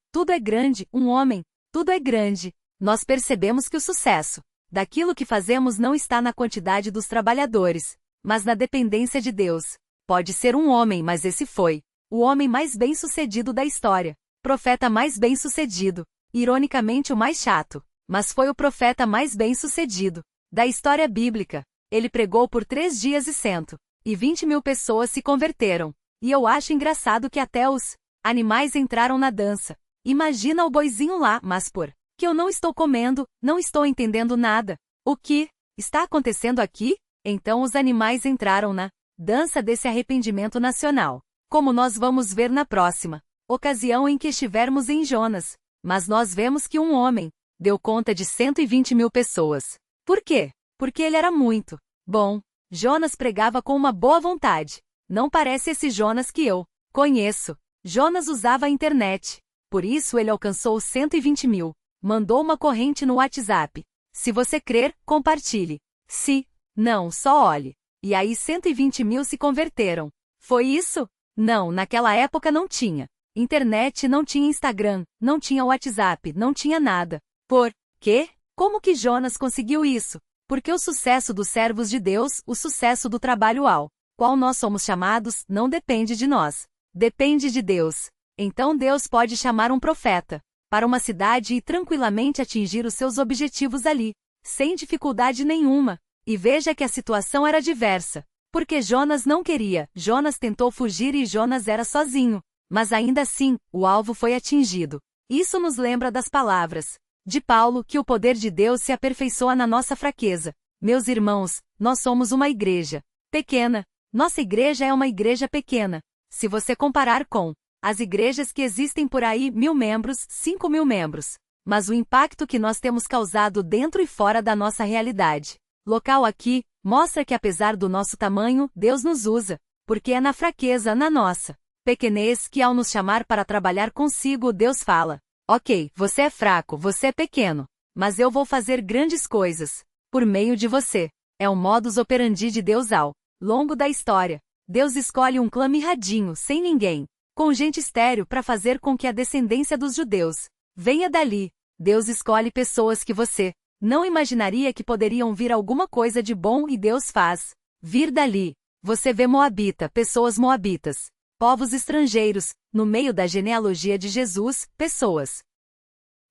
um homem, tudo é grande. Nós percebemos que o sucesso daquilo que fazemos não está na quantidade dos trabalhadores, mas na dependência de Deus. Pode ser um homem, mas esse foi o homem mais bem-sucedido da história, profeta mais bem-sucedido, ironicamente o mais chato, mas foi o profeta mais bem-sucedido da história bíblica. Ele pregou por 3 dias e 120 mil pessoas se converteram. E eu acho engraçado que até os animais entraram na dança. Imagina o boizinho lá, mas por que eu não estou comendo, não estou entendendo nada. O que está acontecendo aqui? Então os animais entraram na dança desse arrependimento nacional. Como nós vamos ver na próxima ocasião em que estivermos em Jonas. Mas nós vemos que um homem deu conta de 120 mil pessoas. Por quê? Porque ele era muito bom. Jonas pregava com uma boa vontade. Não parece esse Jonas que eu conheço. Jonas usava a internet. Por isso ele alcançou 120 mil. Mandou uma corrente no WhatsApp. Se você crer, compartilhe. Se não, só olhe. E aí 120 mil se converteram. Foi isso? Não, naquela época não tinha internet, não tinha Instagram, não tinha WhatsApp, não tinha nada. Por quê? Como que Jonas conseguiu isso? Porque o sucesso dos servos de Deus, o sucesso do trabalho ao qual nós somos chamados, não depende de nós. Depende de Deus. Então Deus pode chamar um profeta para uma cidade e tranquilamente atingir os seus objetivos ali, sem dificuldade nenhuma. E veja que a situação era diversa. Porque Jonas não queria, Jonas tentou fugir e Jonas era sozinho. Mas ainda assim, o alvo foi atingido. Isso nos lembra das palavras de Paulo, que o poder de Deus se aperfeiçoa na nossa fraqueza. Meus irmãos, nós somos uma igreja pequena. Nossa igreja é uma igreja pequena. Se você comparar com as igrejas que existem por aí, 1.000 membros, 5.000 membros. Mas o impacto que nós temos causado dentro e fora da nossa realidade local aqui, mostra que apesar do nosso tamanho, Deus nos usa, porque é na fraqueza, na nossa pequenez, que ao nos chamar para trabalhar consigo, Deus fala: ok, você é fraco, você é pequeno, mas eu vou fazer grandes coisas por meio de você. É o modus operandi de Deus ao longo da história. Deus escolhe um clã mirradinho, sem ninguém, com gente estéril para fazer com que a descendência dos judeus venha dali. Deus escolhe pessoas que você não imaginaria que poderiam vir alguma coisa de bom e Deus faz vir dali. Você vê Moabita, pessoas moabitas, povos estrangeiros, no meio da genealogia de Jesus, pessoas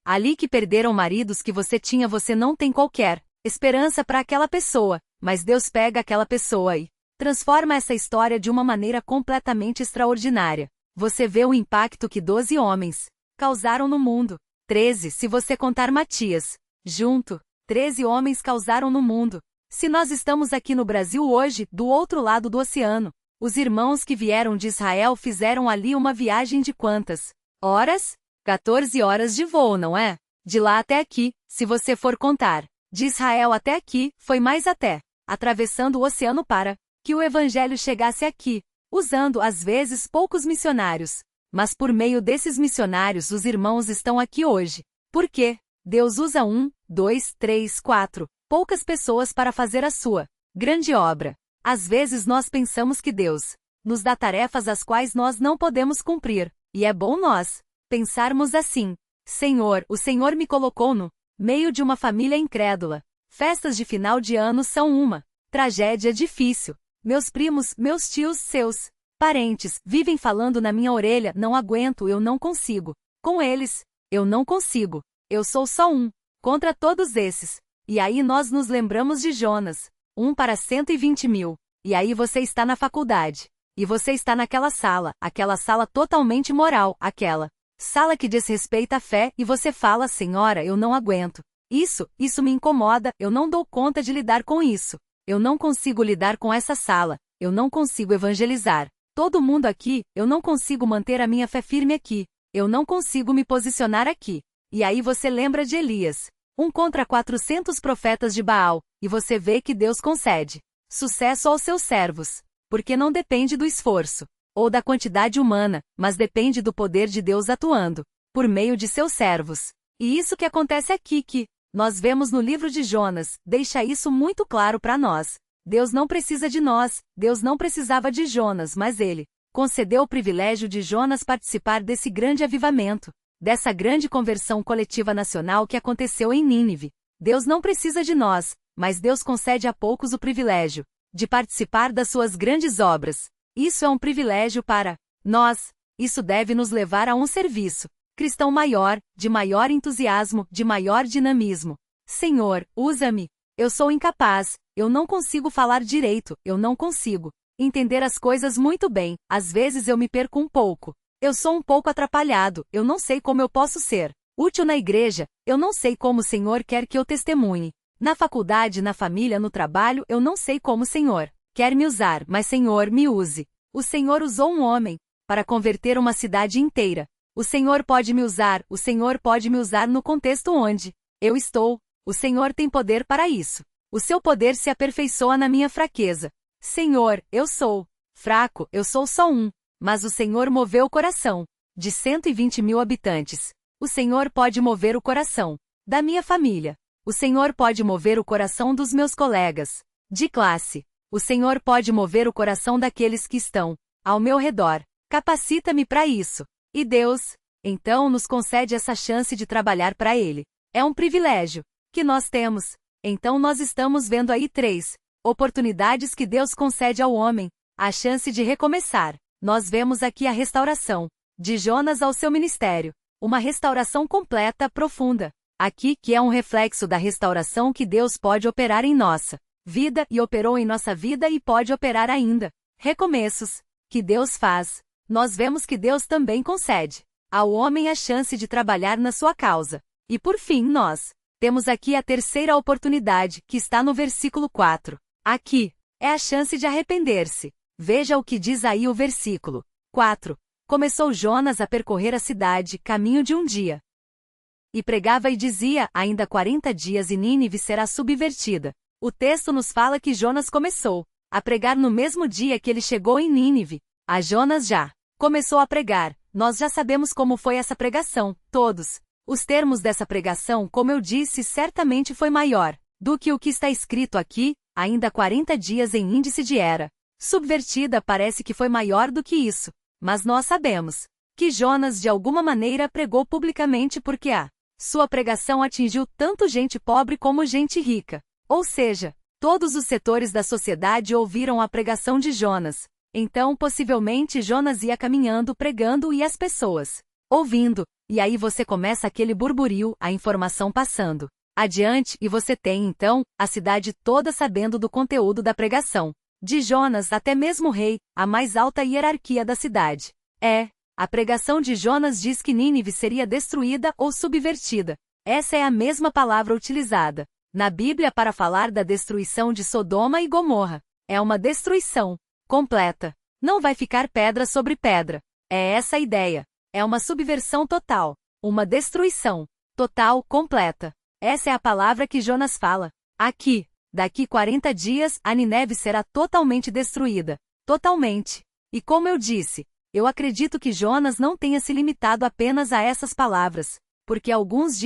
ali que perderam maridos que você tinha, você não tem qualquer esperança para aquela pessoa, mas Deus pega aquela pessoa e transforma essa história de uma maneira completamente extraordinária. Você vê o impacto que 12 homens causaram no mundo. 13, se você contar Matias junto. 13 homens causaram no mundo. Se nós estamos aqui no Brasil hoje, do outro lado do oceano, os irmãos que vieram de Israel fizeram ali uma viagem de quantas horas? 14 horas de voo, não é? De lá até aqui, se você for contar. De Israel até aqui, foi mais até, atravessando o oceano para que o evangelho chegasse aqui, usando às vezes poucos missionários. Mas por meio desses missionários os irmãos estão aqui hoje. Por quê? Deus usa 1, 2, 3, 4, poucas pessoas para fazer a sua grande obra. Às vezes nós pensamos que Deus nos dá tarefas as quais nós não podemos cumprir, e é bom nós pensarmos assim: Senhor, o Senhor me colocou no meio de uma família incrédula. Festas de final de ano são uma tragédia difícil. Meus primos, meus tios, seus parentes, vivem falando na minha orelha: não aguento, eu não consigo. Com eles, eu não consigo. Eu sou só um contra todos esses. E aí nós nos lembramos de Jonas, 1 para 120.000. E aí você está na faculdade. E você está naquela sala, aquela sala totalmente moral, aquela sala que diz respeito à fé, e você fala: Senhora, eu não aguento. Isso me incomoda, eu não dou conta de lidar com isso. Eu não consigo lidar com essa sala, eu não consigo evangelizar todo mundo aqui, eu não consigo manter a minha fé firme aqui, eu não consigo me posicionar aqui. E aí você lembra de Elias, 1 contra 400 profetas de Baal, e você vê que Deus concede sucesso aos seus servos, porque não depende do esforço ou da quantidade humana, mas depende do poder de Deus atuando por meio de seus servos. E isso que acontece aqui que nós vemos no livro de Jonas, deixa isso muito claro para nós. Deus não precisa de nós, Deus não precisava de Jonas, mas Ele concedeu o privilégio de Jonas participar desse grande avivamento, dessa grande conversão coletiva nacional que aconteceu em Nínive. Deus não precisa de nós, mas Deus concede a poucos o privilégio de participar das suas grandes obras. Isso é um privilégio para nós. Isso deve nos levar a um serviço cristão maior, de maior entusiasmo, de maior dinamismo. Senhor, usa-me. Eu sou incapaz, eu não consigo falar direito, eu não consigo entender as coisas muito bem, às vezes eu me perco um pouco. Eu sou um pouco atrapalhado, eu não sei como eu posso ser útil na igreja, eu não sei como o Senhor quer que eu testemunhe. Na faculdade, na família, no trabalho, eu não sei como o Senhor quer me usar, mas Senhor, me use. O Senhor usou um homem para converter uma cidade inteira. O Senhor pode me usar, o Senhor pode me usar no contexto onde eu estou. O Senhor tem poder para isso. O seu poder se aperfeiçoa na minha fraqueza. Senhor, eu sou fraco, eu sou só um. Mas o Senhor moveu o coração de 120.000 habitantes. O Senhor pode mover o coração da minha família. O Senhor pode mover o coração dos meus colegas de classe. O Senhor pode mover o coração daqueles que estão ao meu redor. Capacita-me para isso. E Deus, então, nos concede essa chance de trabalhar para Ele. É um privilégio que nós temos. Então nós estamos vendo aí 3 oportunidades que Deus concede ao homem. A chance de recomeçar. Nós vemos aqui a restauração de Jonas ao seu ministério. Uma restauração completa, profunda. Aqui que é um reflexo da restauração que Deus pode operar em nossa vida e operou em nossa vida e pode operar ainda. Recomeços que Deus faz. Nós vemos que Deus também concede ao homem a chance de trabalhar na sua causa. E por fim nós temos aqui a terceira oportunidade, que está no versículo 4. Aqui é a chance de arrepender-se. Veja o que diz aí o versículo 4. Começou Jonas a percorrer a cidade, caminho de um dia. E pregava e dizia: ainda 40 dias e Nínive será subvertida. O texto nos fala que Jonas começou a pregar no mesmo dia que ele chegou em Nínive. A Jonas já começou a pregar. Nós já sabemos como foi essa pregação, todos. Os termos dessa pregação, como eu disse, certamente foi maior do que o que está escrito aqui, ainda 40 dias em índice de era subvertida, parece que foi maior do que isso. Mas nós sabemos que Jonas de alguma maneira pregou publicamente porque a sua pregação atingiu tanto gente pobre como gente rica. Ou seja, todos os setores da sociedade ouviram a pregação de Jonas. Então, possivelmente, Jonas ia caminhando pregando e as pessoas ouvindo. E aí você começa aquele burburinho, a informação passando adiante, e você tem, então, a cidade toda sabendo do conteúdo da pregação de Jonas, até mesmo o rei, a mais alta hierarquia da cidade. A pregação de Jonas diz que Nínive seria destruída ou subvertida. Essa é a mesma palavra utilizada na Bíblia para falar da destruição de Sodoma e Gomorra. É uma destruição completa. Não vai ficar pedra sobre pedra. É essa a ideia. É uma subversão total. Uma destruição total, completa. Essa é a palavra que Jonas fala. Aqui, daqui 40 dias, a Nínive será totalmente destruída. Totalmente. E como eu disse, eu acredito que Jonas não tenha se limitado apenas a essas palavras, porque alguns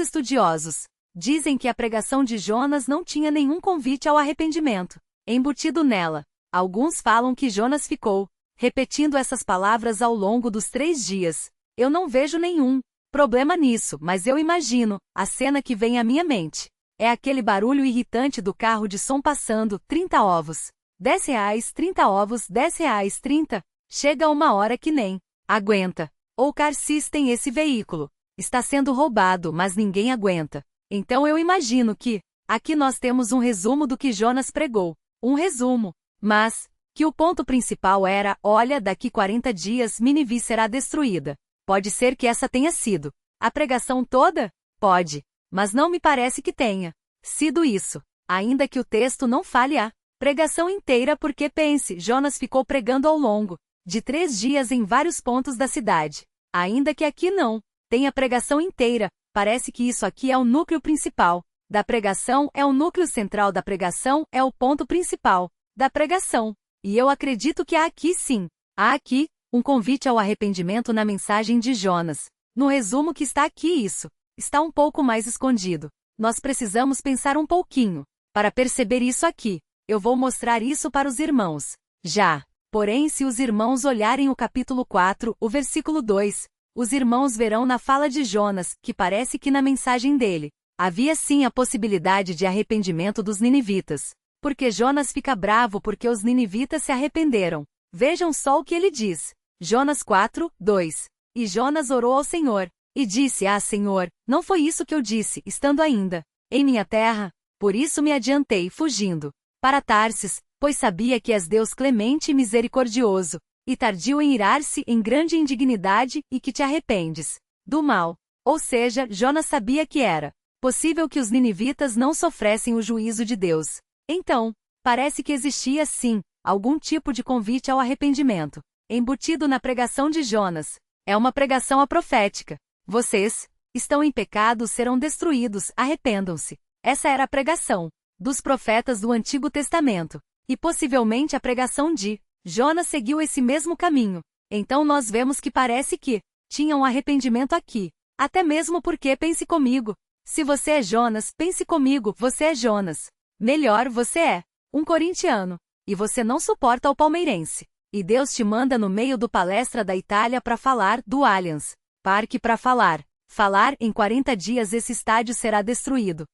estudiosos, dizem que a pregação de Jonas não tinha nenhum convite ao arrependimento embutido nela. Alguns falam que Jonas ficou repetindo essas palavras ao longo dos 3 dias. Eu não vejo nenhum problema nisso, mas eu imagino a cena que vem à minha mente. É aquele barulho irritante do carro de som passando, 30 ovos, R$10, 30 ovos, R$10, 30. Chega uma hora que nem aguenta. Ou Car System, esse veículo está sendo roubado, mas ninguém aguenta. Então eu imagino que, aqui nós temos um resumo do que Jonas pregou. Um resumo. Mas, que o ponto principal era, olha, daqui 40 dias Nínive será destruída. Pode ser que essa tenha sido a pregação toda? Pode. Mas não me parece que tenha sido isso. Ainda que o texto não fale a pregação inteira, porque pense, Jonas ficou pregando ao longo de 3 dias em vários pontos da cidade. Ainda que aqui não tenha pregação inteira, parece que isso aqui é o núcleo principal da pregação, é o núcleo central da pregação, é o ponto principal da pregação. E eu acredito que há aqui sim, há aqui um convite ao arrependimento na mensagem de Jonas. No resumo que está aqui isso está um pouco mais escondido. Nós precisamos pensar um pouquinho para perceber isso aqui. Eu vou mostrar isso para os irmãos. Já. Porém, se os irmãos olharem o capítulo 4, o versículo 2, os irmãos verão na fala de Jonas, que parece que na mensagem dele havia sim a possibilidade de arrependimento dos ninivitas. Porque Jonas fica bravo porque os ninivitas se arrependeram. Vejam só o que ele diz. Jonas 4, 2. E Jonas orou ao Senhor, e disse: Ah, Senhor, não foi isso que eu disse, estando ainda em minha terra? Por isso me adiantei, fugindo para Tarsis, pois sabia que és Deus clemente e misericordioso, e tardio em irar-se em grande indignidade, e que te arrependes do mal. Ou seja, Jonas sabia que era possível que os ninivitas não sofressem o juízo de Deus. Então, parece que existia sim algum tipo de convite ao arrependimento embutido na pregação de Jonas. É uma pregação aprofética. Vocês estão em pecado, serão destruídos, arrependam-se. Essa era a pregação dos profetas do Antigo Testamento. E possivelmente a pregação de Jonas seguiu esse mesmo caminho. Então nós vemos que parece que tinha um arrependimento aqui. Até mesmo porque, pense comigo, se você é Jonas, pense comigo, você é Jonas. Melhor, você é um corintiano. E você não suporta o palmeirense. E Deus te manda no meio do palestra da Itália para falar do Allianz Parque para falar em 40 dias esse estádio será destruído.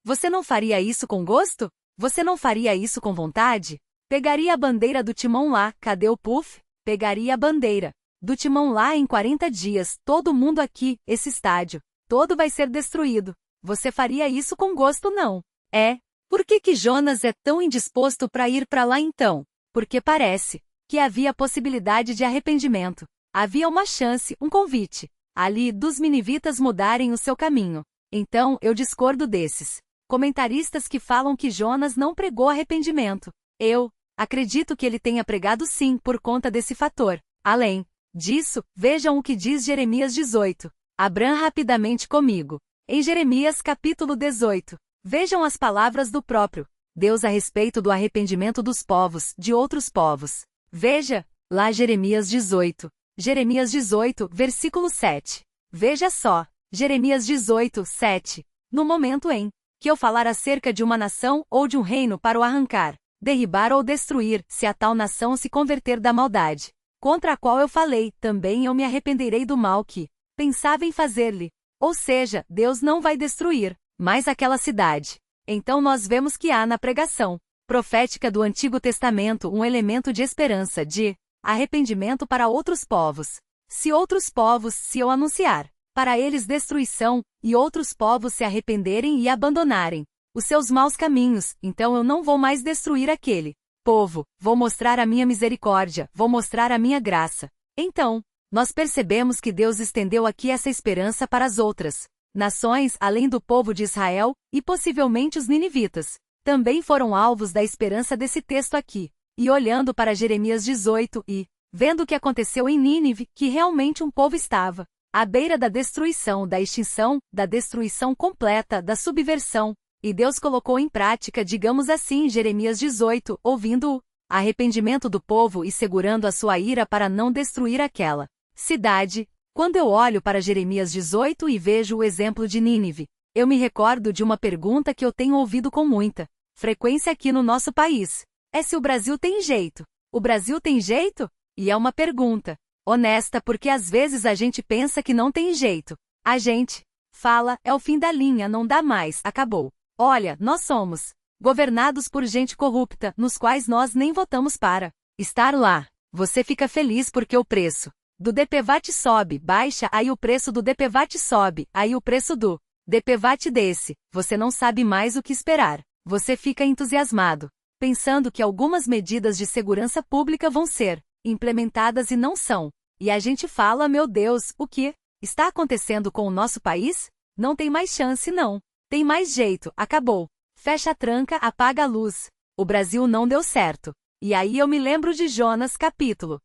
Você não faria isso com gosto? Você não faria isso com vontade? Pegaria a bandeira do Timão lá, cadê o puff? Pegaria a bandeira do Timão lá em 40 dias, todo mundo aqui, esse estádio, todo vai ser destruído. Você faria isso com gosto não? É. Por que Jonas é tão indisposto para ir para lá então? Porque parece que havia possibilidade de arrependimento. Havia uma chance, um convite, ali, dos ninivitas mudarem o seu caminho. Então, eu discordo desses comentaristas que falam que Jonas não pregou arrependimento. Eu acredito que ele tenha pregado sim, por conta desse fator. Além disso, vejam o que diz Jeremias 18. Abram rapidamente comigo. Em Jeremias capítulo 18, vejam as palavras do próprio Deus a respeito do arrependimento dos povos, de outros povos. Veja, lá Jeremias 18. Jeremias 18, versículo 7. Veja só, Jeremias 18, 7. No momento em que eu falar acerca de uma nação ou de um reino para o arrancar, derribar ou destruir, se a tal nação se converter da maldade, contra a qual eu falei, também eu me arrependerei do mal que pensava em fazer-lhe. Ou seja, Deus não vai destruir mais aquela cidade. Então nós vemos que há na pregação profética do Antigo Testamento um elemento de esperança, de arrependimento para outros povos. Se outros povos, se eu anunciar para eles destruição, e outros povos se arrependerem e abandonarem os seus maus caminhos, então eu não vou mais destruir aquele povo, vou mostrar a minha misericórdia, vou mostrar a minha graça. Então, nós percebemos que Deus estendeu aqui essa esperança para as outras nações, além do povo de Israel, e possivelmente os ninivitas também foram alvos da esperança desse texto aqui. E olhando para Jeremias 18 e vendo o que aconteceu em Nínive, que realmente um povo estava à beira da destruição, da extinção, da destruição completa, da subversão, e Deus colocou em prática, digamos assim, Jeremias 18, ouvindo o arrependimento do povo e segurando a sua ira para não destruir aquela cidade. Quando eu olho para Jeremias 18 e vejo o exemplo de Nínive, eu me recordo de uma pergunta que eu tenho ouvido com muita frequência aqui no nosso país. É se o Brasil tem jeito. O Brasil tem jeito? E é uma pergunta honesta porque às vezes a gente pensa que não tem jeito. A gente fala, é o fim da linha, não dá mais, acabou. Olha, nós somos governados por gente corrupta, nos quais nós nem votamos para estar lá. Você fica feliz porque o preço do DPVAT sobe, baixa, aí o preço do DPVAT sobe, aí o preço do DPVAT desse, você não sabe mais o que esperar. Você fica entusiasmado, pensando que algumas medidas de segurança pública vão ser implementadas e não são. E a gente fala, meu Deus, o que está acontecendo com o nosso país? Não tem mais chance não. Tem mais jeito, acabou. Fecha a tranca, apaga a luz. O Brasil não deu certo. E aí eu me lembro de Jonas capítulo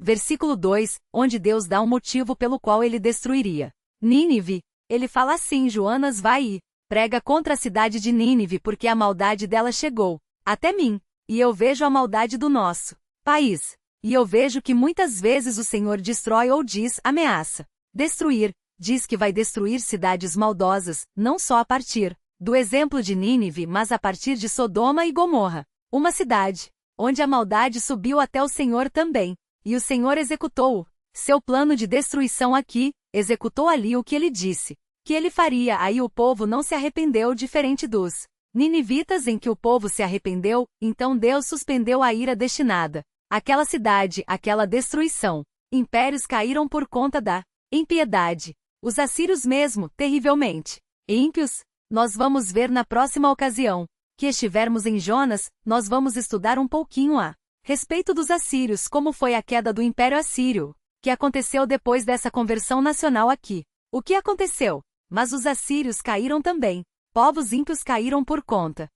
versículo 2, onde Deus dá um motivo pelo qual ele destruiria Nínive. Ele fala assim: Jonas vai e prega contra a cidade de Nínive porque a maldade dela chegou até mim. E eu vejo a maldade do nosso país. E eu vejo que muitas vezes o Senhor destrói ou diz, ameaça destruir, diz que vai destruir cidades maldosas, não só a partir do exemplo de Nínive, mas a partir de Sodoma e Gomorra, uma cidade onde a maldade subiu até o Senhor também. E o Senhor executou seu plano de destruição aqui, executou ali o que ele disse que ele faria. Aí o povo não se arrependeu, diferente dos ninivitas em que o povo se arrependeu. Então Deus suspendeu a ira destinada àquela cidade, àquela destruição. Impérios caíram por conta da impiedade. Os assírios mesmo, terrivelmente ímpios. Nós vamos ver na próxima ocasião que estivermos em Jonas, nós vamos estudar um pouquinho a respeito dos assírios, como foi a queda do Império Assírio, que aconteceu depois dessa conversão nacional aqui. O que aconteceu? Mas os assírios caíram também. Povos ímpios caíram por conta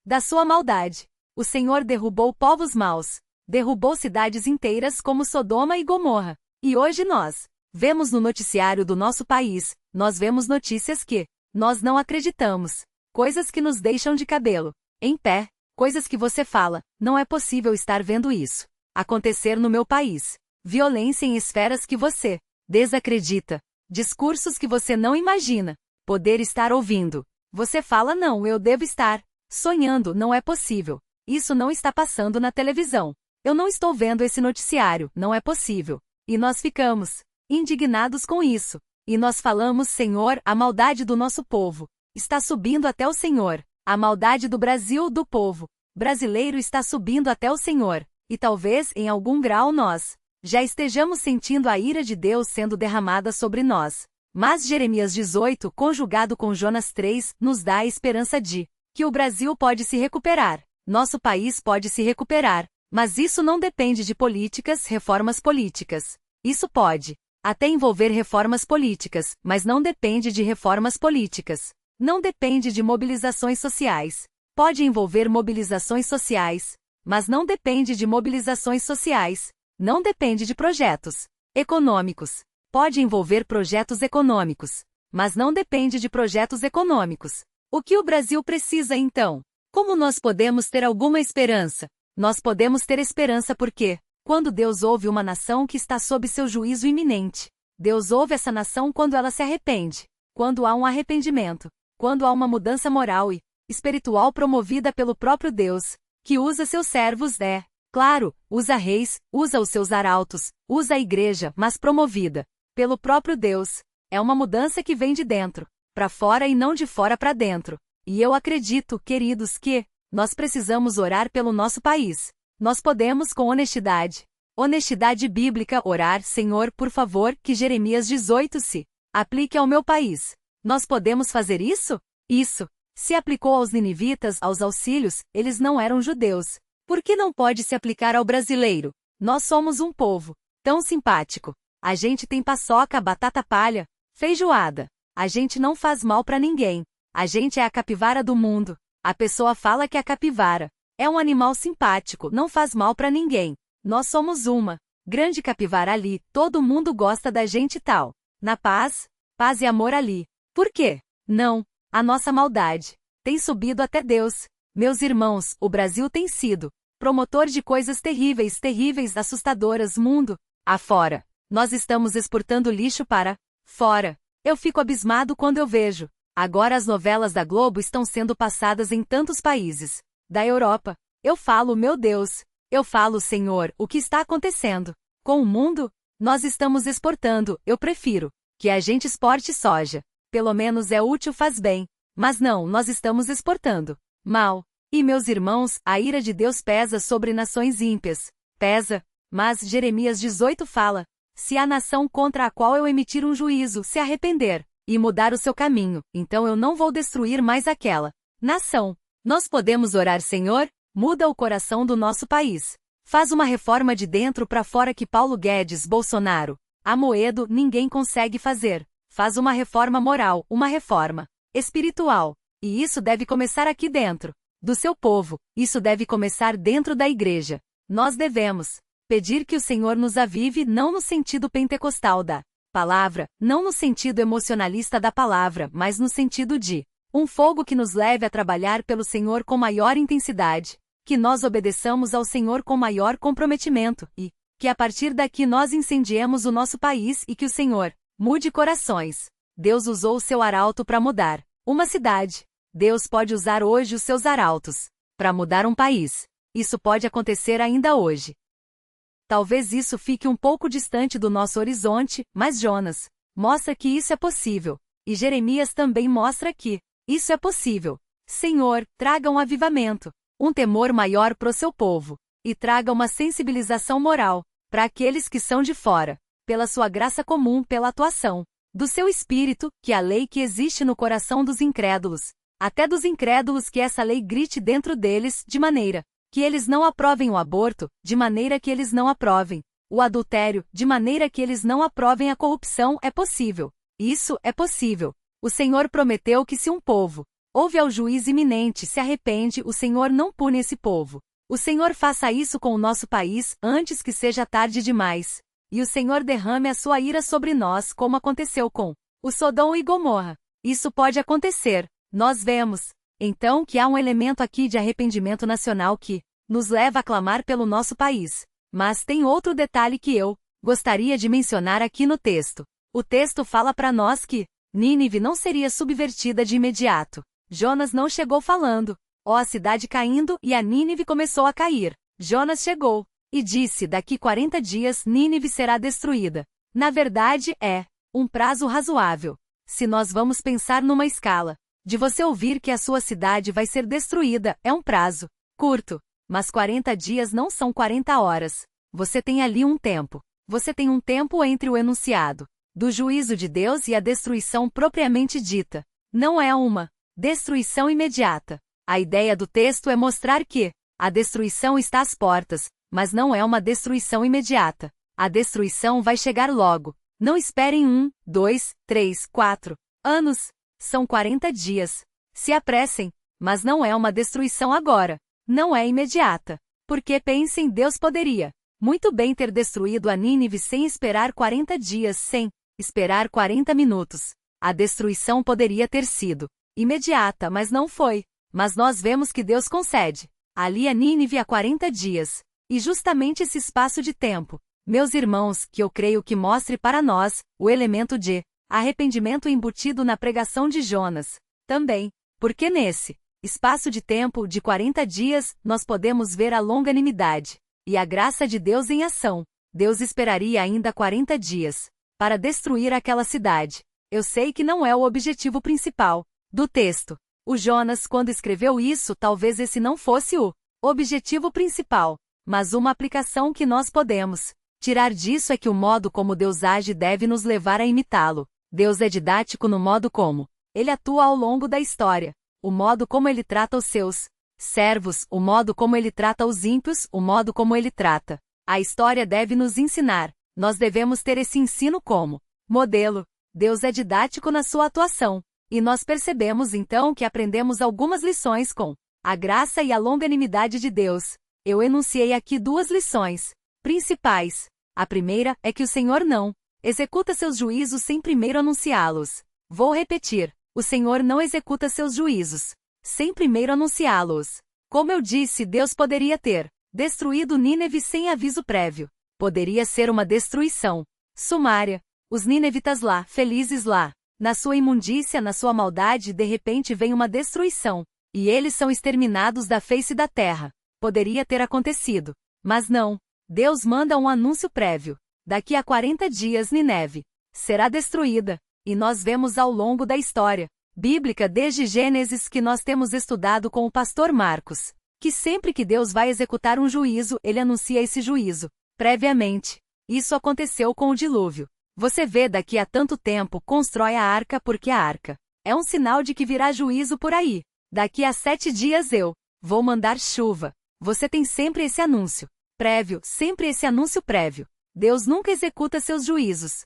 da sua maldade. O Senhor derrubou povos maus, derrubou cidades inteiras como Sodoma e Gomorra. E hoje nós vemos no noticiário do nosso país, nós vemos notícias que nós não acreditamos. Coisas que nos deixam de cabelo em pé. Coisas que você fala, não é possível estar vendo isso acontecer no meu país. Violência em esferas que você desacredita. Discursos que você não imagina poder estar ouvindo. Você fala, não, eu devo estar sonhando, não é possível. Isso não está passando na televisão. Eu não estou vendo esse noticiário, não é possível. E nós ficamos indignados com isso. E nós falamos, Senhor, a maldade do nosso povo está subindo até o Senhor. A maldade do Brasil, do povo brasileiro, está subindo até o Senhor. E talvez, em algum grau, nós já estejamos sentindo a ira de Deus sendo derramada sobre nós. Mas Jeremias 18, conjugado com Jonas 3, nos dá a esperança de que o Brasil pode se recuperar. Nosso país pode se recuperar. Mas isso não depende de políticas, reformas políticas. Isso pode até envolver reformas políticas, mas não depende de reformas políticas. Não depende de mobilizações sociais. Pode envolver mobilizações sociais, mas não depende de mobilizações sociais. Não depende de projetos econômicos. Pode envolver projetos econômicos, mas não depende de projetos econômicos. O que o Brasil precisa então? Como nós podemos ter alguma esperança? Nós podemos ter esperança porque, quando Deus ouve uma nação que está sob seu juízo iminente, Deus ouve essa nação quando ela se arrepende, quando há um arrependimento, quando há uma mudança moral e espiritual promovida pelo próprio Deus, que usa seus servos, claro, usa reis, usa os seus arautos, usa a igreja, mas promovida pelo próprio Deus. É uma mudança que vem de dentro para fora e não de fora para dentro. E eu acredito, queridos, que nós precisamos orar pelo nosso país. Nós podemos, com honestidade bíblica, orar, Senhor, por favor, que Jeremias 18 se aplique ao meu país. Nós podemos fazer isso? Isso se aplicou aos ninivitas, aos auxílios, eles não eram judeus. Por que não pode se aplicar ao brasileiro? Nós somos um povo tão simpático. A gente tem paçoca, batata palha, feijoada. A gente não faz mal pra ninguém. A gente é a capivara do mundo. A pessoa fala que a capivara é um animal simpático, não faz mal pra ninguém. Nós somos uma grande capivara ali, todo mundo gosta da gente e tal. Na paz e amor ali. Por quê? Não, a nossa maldade tem subido até Deus. Meus irmãos, o Brasil tem sido promotor de coisas terríveis, assustadoras, mundo afora. Nós estamos exportando lixo para fora. Eu fico abismado quando eu vejo. Agora as novelas da Globo estão sendo passadas em tantos países da Europa. Eu falo, meu Deus. Eu falo, Senhor, o que está acontecendo com o mundo? Nós estamos exportando. Eu prefiro que a gente exporte soja. Pelo menos é útil, faz bem. Mas não, nós estamos exportando mal. E meus irmãos, a ira de Deus pesa sobre nações ímpias. Pesa. Mas Jeremias 18 fala: se a nação contra a qual eu emitir um juízo se arrepender, e mudar o seu caminho, então eu não vou destruir mais aquela nação. Nós podemos orar: Senhor, muda o coração do nosso país. Faz uma reforma de dentro para fora que Paulo Guedes, Bolsonaro, Amoedo, ninguém consegue fazer. Faz uma reforma moral, uma reforma espiritual. E isso deve começar aqui dentro do seu povo. Isso deve começar dentro da igreja. Nós devemos pedir que o Senhor nos avive, não no sentido pentecostal da palavra, não no sentido emocionalista da palavra, mas no sentido de um fogo que nos leve a trabalhar pelo Senhor com maior intensidade, que nós obedeçamos ao Senhor com maior comprometimento e que a partir daqui nós incendiemos o nosso país e que o Senhor mude corações. Deus usou o seu arauto para mudar uma cidade. Deus pode usar hoje os seus arautos para mudar um país. Isso pode acontecer ainda hoje. Talvez isso fique um pouco distante do nosso horizonte, mas Jonas mostra que isso é possível. E Jeremias também mostra que isso é possível. Senhor, traga um avivamento, um temor maior para o seu povo, e traga uma sensibilização moral para aqueles que são de fora, pela sua graça comum, pela atuação do seu Espírito, que a lei que existe no coração dos incrédulos, até dos incrédulos, que essa lei grite dentro deles, de maneira que eles não aprovem o aborto, de maneira que eles não aprovem o adultério, de maneira que eles não aprovem a corrupção. É possível. Isso é possível. O Senhor prometeu que se um povo ouve ao juiz iminente, se arrepende, o Senhor não pune esse povo. O Senhor faça isso com o nosso país, antes que seja tarde demais. E o Senhor derrame a sua ira sobre nós, como aconteceu com o Sodom e Gomorra. Isso pode acontecer. Nós vemos, então, que há um elemento aqui de arrependimento nacional que nos leva a clamar pelo nosso país. Mas tem outro detalhe que eu gostaria de mencionar aqui no texto. O texto fala para nós que Nínive não seria subvertida de imediato. Jonas não chegou falando: ó, a cidade caindo, e a Nínive começou a cair. Jonas chegou e disse: daqui 40 dias Nínive será destruída. Na verdade, é um prazo razoável. Se nós vamos pensar numa escala de você ouvir que a sua cidade vai ser destruída, é um prazo curto. Mas 40 dias não são 40 horas. Você tem ali um tempo. Você tem um tempo entre o enunciado do juízo de Deus e a destruição propriamente dita. Não é uma destruição imediata. A ideia do texto é mostrar que a destruição está às portas, mas não é uma destruição imediata. A destruição vai chegar logo. Não esperem 1, 2, 3, 4 anos. São 40 dias. Se apressem, mas não é uma destruição agora. Não é imediata. Porque pensem, Deus poderia muito bem ter destruído a Nínive sem esperar 40 dias, sem esperar 40 minutos. A destruição poderia ter sido imediata, mas não foi. Mas nós vemos que Deus concede ali a Nínive há 40 dias. E justamente esse espaço de tempo, meus irmãos, que eu creio que mostre para nós o elemento de arrependimento embutido na pregação de Jonas. Também, porque nesse espaço de tempo de 40 dias, nós podemos ver a longanimidade e a graça de Deus em ação. Deus esperaria ainda 40 dias para destruir aquela cidade. Eu sei que não é o objetivo principal do texto. O Jonas, quando escreveu isso, talvez esse não fosse o objetivo principal, mas uma aplicação que nós podemos tirar disso é que o modo como Deus age deve nos levar a imitá-lo. Deus é didático no modo como ele atua ao longo da história, o modo como ele trata os seus servos, o modo como ele trata os ímpios, o modo como ele trata. A história deve nos ensinar. Nós devemos ter esse ensino como modelo. Deus é didático na sua atuação. E nós percebemos então que aprendemos algumas lições com a graça e a longanimidade de Deus. Eu enunciei aqui 2 lições principais. A primeira é que o Senhor não executa seus juízos sem primeiro anunciá-los. Vou repetir: o Senhor não executa seus juízos sem primeiro anunciá-los. Como eu disse, Deus poderia ter destruído Nínive sem aviso prévio. Poderia ser uma destruição sumária. Os ninevitas lá, felizes lá, na sua imundícia, na sua maldade, de repente vem uma destruição, e eles são exterminados da face da terra. Poderia ter acontecido. Mas não. Deus manda um anúncio prévio. Daqui a 40 dias Nínive será destruída. E nós vemos ao longo da história bíblica, desde Gênesis, que nós temos estudado com o pastor Marcos, que sempre que Deus vai executar um juízo, ele anuncia esse juízo previamente. Isso aconteceu com o dilúvio. Você vê daqui a tanto tempo constrói a arca porque a arca é um sinal de que virá juízo por aí. Daqui a 7 dias eu vou mandar chuva. Você tem sempre esse anúncio prévio, sempre esse anúncio prévio. Deus nunca executa seus juízos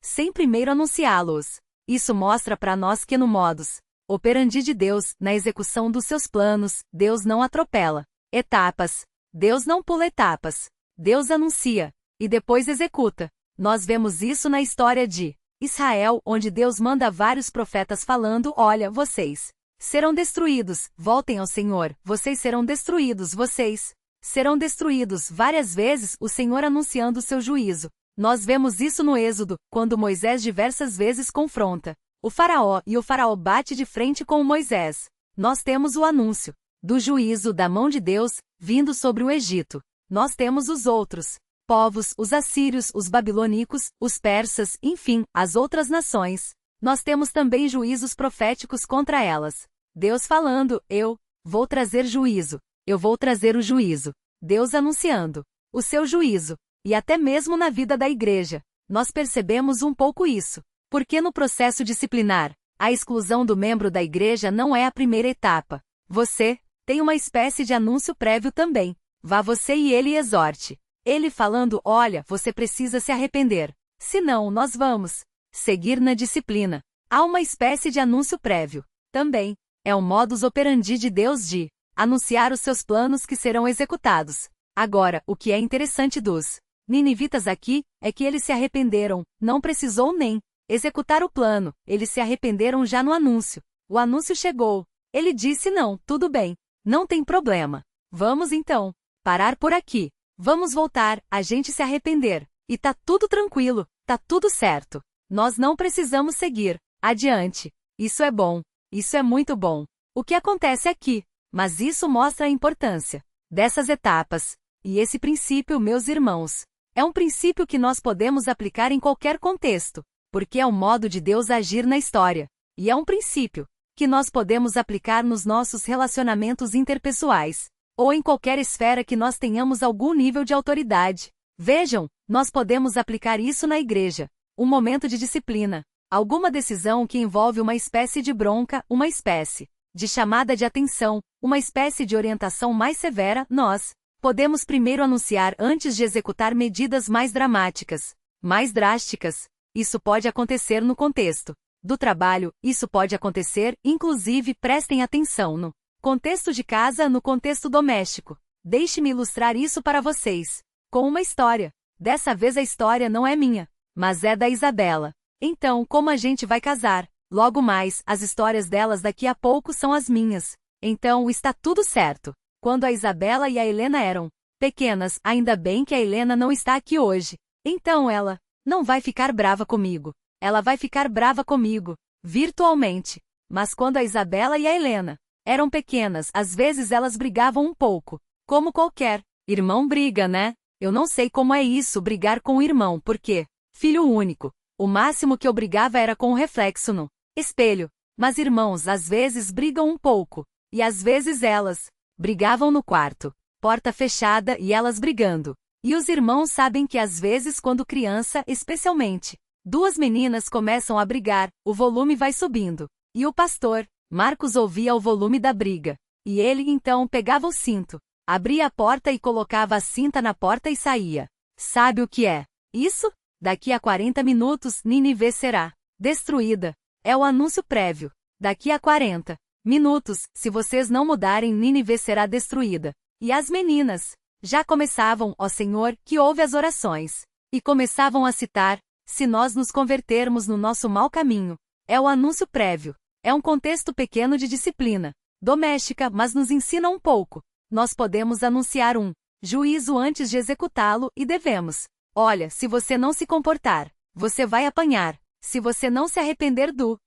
sem primeiro anunciá-los. Isso mostra para nós que no modus operandi de Deus, na execução dos seus planos, Deus não atropela etapas. Deus não pula etapas. Deus anuncia e depois executa. Nós vemos isso na história de Israel, onde Deus manda vários profetas falando: olha, vocês serão destruídos, voltem ao Senhor, vocês serão destruídos, vocês serão destruídos. Várias vezes o Senhor anunciando o seu juízo. Nós vemos isso no Êxodo, quando Moisés diversas vezes confronta o faraó e o faraó bate de frente com Moisés. Nós temos o anúncio do juízo da mão de Deus vindo sobre o Egito. Nós temos os outros povos, os assírios, os babilônicos, os persas, enfim, as outras nações. Nós temos também juízos proféticos contra elas. Deus falando: eu vou trazer juízo. Eu vou trazer o juízo. Deus anunciando o seu juízo. E até mesmo na vida da igreja, nós percebemos um pouco isso. Porque no processo disciplinar, a exclusão do membro da igreja não é a primeira etapa. Você tem uma espécie de anúncio prévio também. Vá você e ele e exorte. Ele falando: olha, você precisa se arrepender. Senão nós vamos seguir na disciplina. Há uma espécie de anúncio prévio. Também é o modus operandi de Deus de anunciar os seus planos que serão executados. Agora, o que é interessante dos ninivitas aqui é que eles se arrependeram, não precisou nem executar o plano, eles se arrependeram já no anúncio. O anúncio chegou. Ele disse: não, tudo bem, não tem problema. Vamos então parar por aqui. Vamos voltar, a gente se arrepender. E tá tudo tranquilo, tá tudo certo. Nós não precisamos seguir adiante. Isso é bom. Isso é muito bom. O que acontece aqui? Mas isso mostra a importância dessas etapas. E esse princípio, meus irmãos, é um princípio que nós podemos aplicar em qualquer contexto, porque é o modo de Deus agir na história. E é um princípio que nós podemos aplicar nos nossos relacionamentos interpessoais, ou em qualquer esfera que nós tenhamos algum nível de autoridade. Vejam, nós podemos aplicar isso na igreja. Um momento de disciplina, alguma decisão que envolve uma espécie de bronca, uma espécie de chamada de atenção, uma espécie de orientação mais severa. Nós podemos primeiro anunciar antes de executar medidas mais dramáticas, mais drásticas. Isso pode acontecer no contexto do trabalho, isso pode acontecer, inclusive, prestem atenção, no contexto de casa, no contexto doméstico. Deixe-me ilustrar isso para vocês com uma história. Dessa vez a história não é minha, mas é da Isabela. Então, como a gente vai casar? Logo mais, as histórias delas daqui a pouco são as minhas. Então, está tudo certo. Quando a Isabela e a Helena eram pequenas, ainda bem que a Helena não está aqui hoje. Então ela não vai ficar brava comigo. Ela vai ficar brava comigo, virtualmente. Mas quando a Isabela e a Helena eram pequenas, às vezes elas brigavam um pouco. Como qualquer irmão briga, né? Eu não sei como é isso, brigar com o irmão, porque filho único. O máximo que eu brigava era com o reflexo no espelho. Mas irmãos às vezes brigam um pouco. E às vezes elas brigavam no quarto, porta fechada e elas brigando. E os irmãos sabem que às vezes quando criança, especialmente, duas meninas começam a brigar, o volume vai subindo. E o pastor Marcos ouvia o volume da briga. E ele então pegava o cinto, abria a porta e colocava a cinta na porta e saía. Sabe o que é isso? Daqui a 40 minutos, Nínive será destruída. É o anúncio prévio. Daqui a 40 minutos, se vocês não mudarem, Nínive será destruída. E as meninas já começavam, ó Senhor, que ouve as orações. E começavam a citar: se nós nos convertermos no nosso mau caminho. É o anúncio prévio. É um contexto pequeno de disciplina doméstica, mas nos ensina um pouco. Nós podemos anunciar um juízo antes de executá-lo e devemos. Olha, se você não se comportar, você vai apanhar. Se você não se arrepender do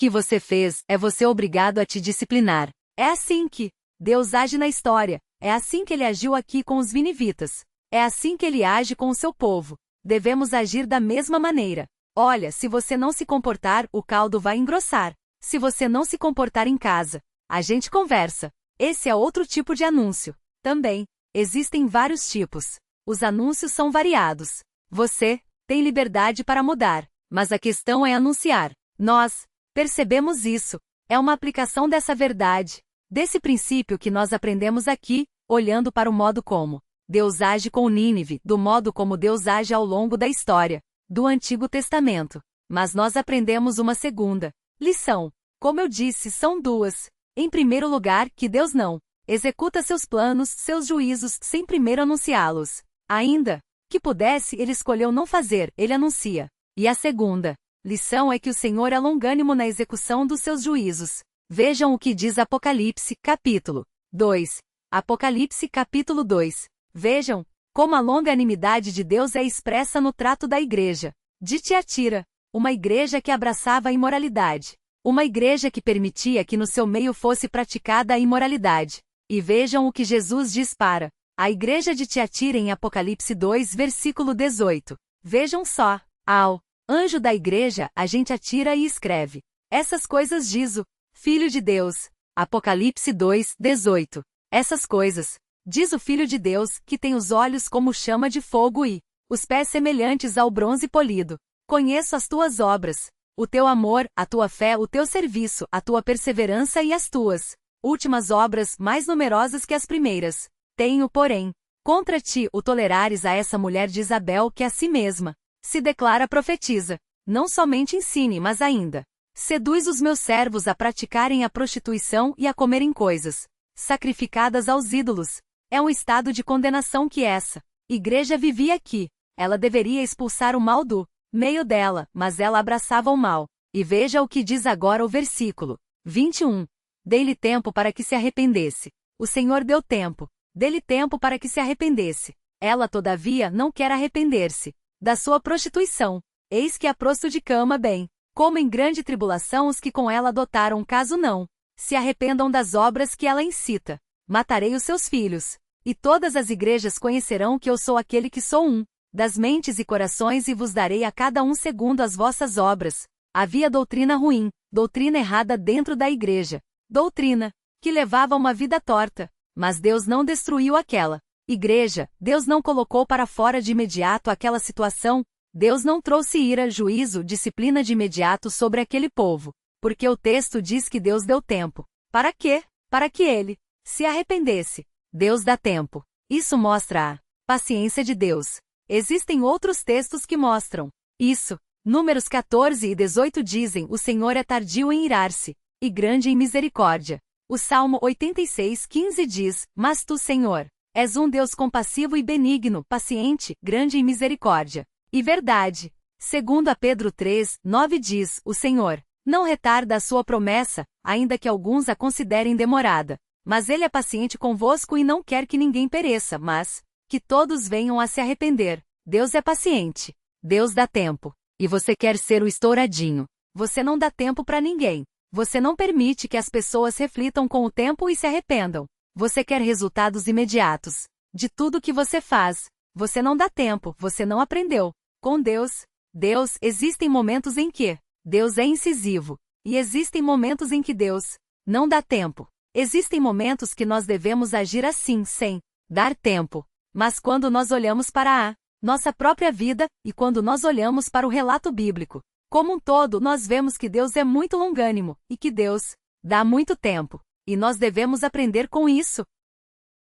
que você fez, é você obrigado a te disciplinar. É assim que Deus age na história. É assim que ele agiu aqui com os ninivitas. É assim que ele age com o seu povo. Devemos agir da mesma maneira. Olha, se você não se comportar, o caldo vai engrossar. Se você não se comportar em casa, a gente conversa. Esse é outro tipo de anúncio. Também existem vários tipos. Os anúncios são variados. Você tem liberdade para mudar, mas a questão é anunciar. Nós percebemos isso. É uma aplicação dessa verdade, desse princípio que nós aprendemos aqui, olhando para o modo como Deus age com Nínive, do modo como Deus age ao longo da história do Antigo Testamento. Mas nós aprendemos uma segunda lição. Como eu disse, são duas. Em primeiro lugar, que Deus não executa seus planos, seus juízos, sem primeiro anunciá-los. Ainda que pudesse, ele escolheu não fazer, ele anuncia. E a segunda lição é que o Senhor é longânimo na execução dos seus juízos. Vejam o que diz Apocalipse, capítulo 2. Apocalipse, capítulo 2. Vejam como a longanimidade de Deus é expressa no trato da igreja de Tiatira, uma igreja que abraçava a imoralidade, uma igreja que permitia que no seu meio fosse praticada a imoralidade. E vejam o que Jesus diz para a igreja de Tiatira em Apocalipse 2, versículo 18. Vejam só, ao anjo da igreja, a gente atira e escreve: essas coisas diz o Filho de Deus. Apocalipse 2, 18. Essas coisas diz o Filho de Deus, que tem os olhos como chama de fogo e os pés semelhantes ao bronze polido. Conheço as tuas obras, o teu amor, a tua fé, o teu serviço, a tua perseverança e as tuas últimas obras, mais numerosas que as primeiras. Tenho, porém, contra ti o tolerares a essa mulher de Isabel que a si mesma se declara profetiza. Não somente ensine, mas ainda seduz os meus servos a praticarem a prostituição e a comerem coisas sacrificadas aos ídolos. É um estado de condenação que essa igreja vivia aqui. Ela deveria expulsar o mal do meio dela, mas ela abraçava o mal. E veja o que diz agora o versículo 21. Dei-lhe tempo para que se arrependesse. O Senhor deu tempo. Dê-lhe tempo para que se arrependesse. Ela, todavia, não quer arrepender-se da sua prostituição. Eis que a prosto de cama bem, como em grande tribulação os que com ela adotaram, caso não se arrependam das obras que ela incita. Matarei os seus filhos. E todas as igrejas conhecerão que eu sou aquele que sou das mentes e corações, e vos darei a cada um segundo as vossas obras. Havia doutrina ruim, doutrina errada dentro da igreja. Doutrina que levava a uma vida torta. Mas Deus não destruiu aquela igreja. Deus não colocou para fora de imediato aquela situação. Deus não trouxe ira, juízo, disciplina de imediato sobre aquele povo. Porque o texto diz que Deus deu tempo. Para quê? Para que ele se arrependesse. Deus dá tempo. Isso mostra a paciência de Deus. Existem outros textos que mostram isso. Números 14 e 18 dizem: o Senhor é tardio em irar-se e grande em misericórdia. O Salmo 86, 15 diz: mas tu, Senhor, és um Deus compassivo e benigno, paciente, grande em misericórdia e verdade. Segundo a Pedro 3, 9 diz: o Senhor não retarda a sua promessa, ainda que alguns a considerem demorada. Mas ele é paciente convosco e não quer que ninguém pereça, mas que todos venham a se arrepender. Deus é paciente. Deus dá tempo. E você quer ser o estouradinho. Você não dá tempo para ninguém. Você não permite que as pessoas reflitam com o tempo e se arrependam. Você quer resultados imediatos de tudo que você faz. Você não dá tempo, você não aprendeu. Com Deus, existem momentos em que Deus é incisivo. E existem momentos em que Deus não dá tempo. Existem momentos que nós devemos agir assim, sem dar tempo. Mas quando nós olhamos para a nossa própria vida, e quando nós olhamos para o relato bíblico como um todo, nós vemos que Deus é muito longânimo, e que Deus dá muito tempo. E nós devemos aprender com isso.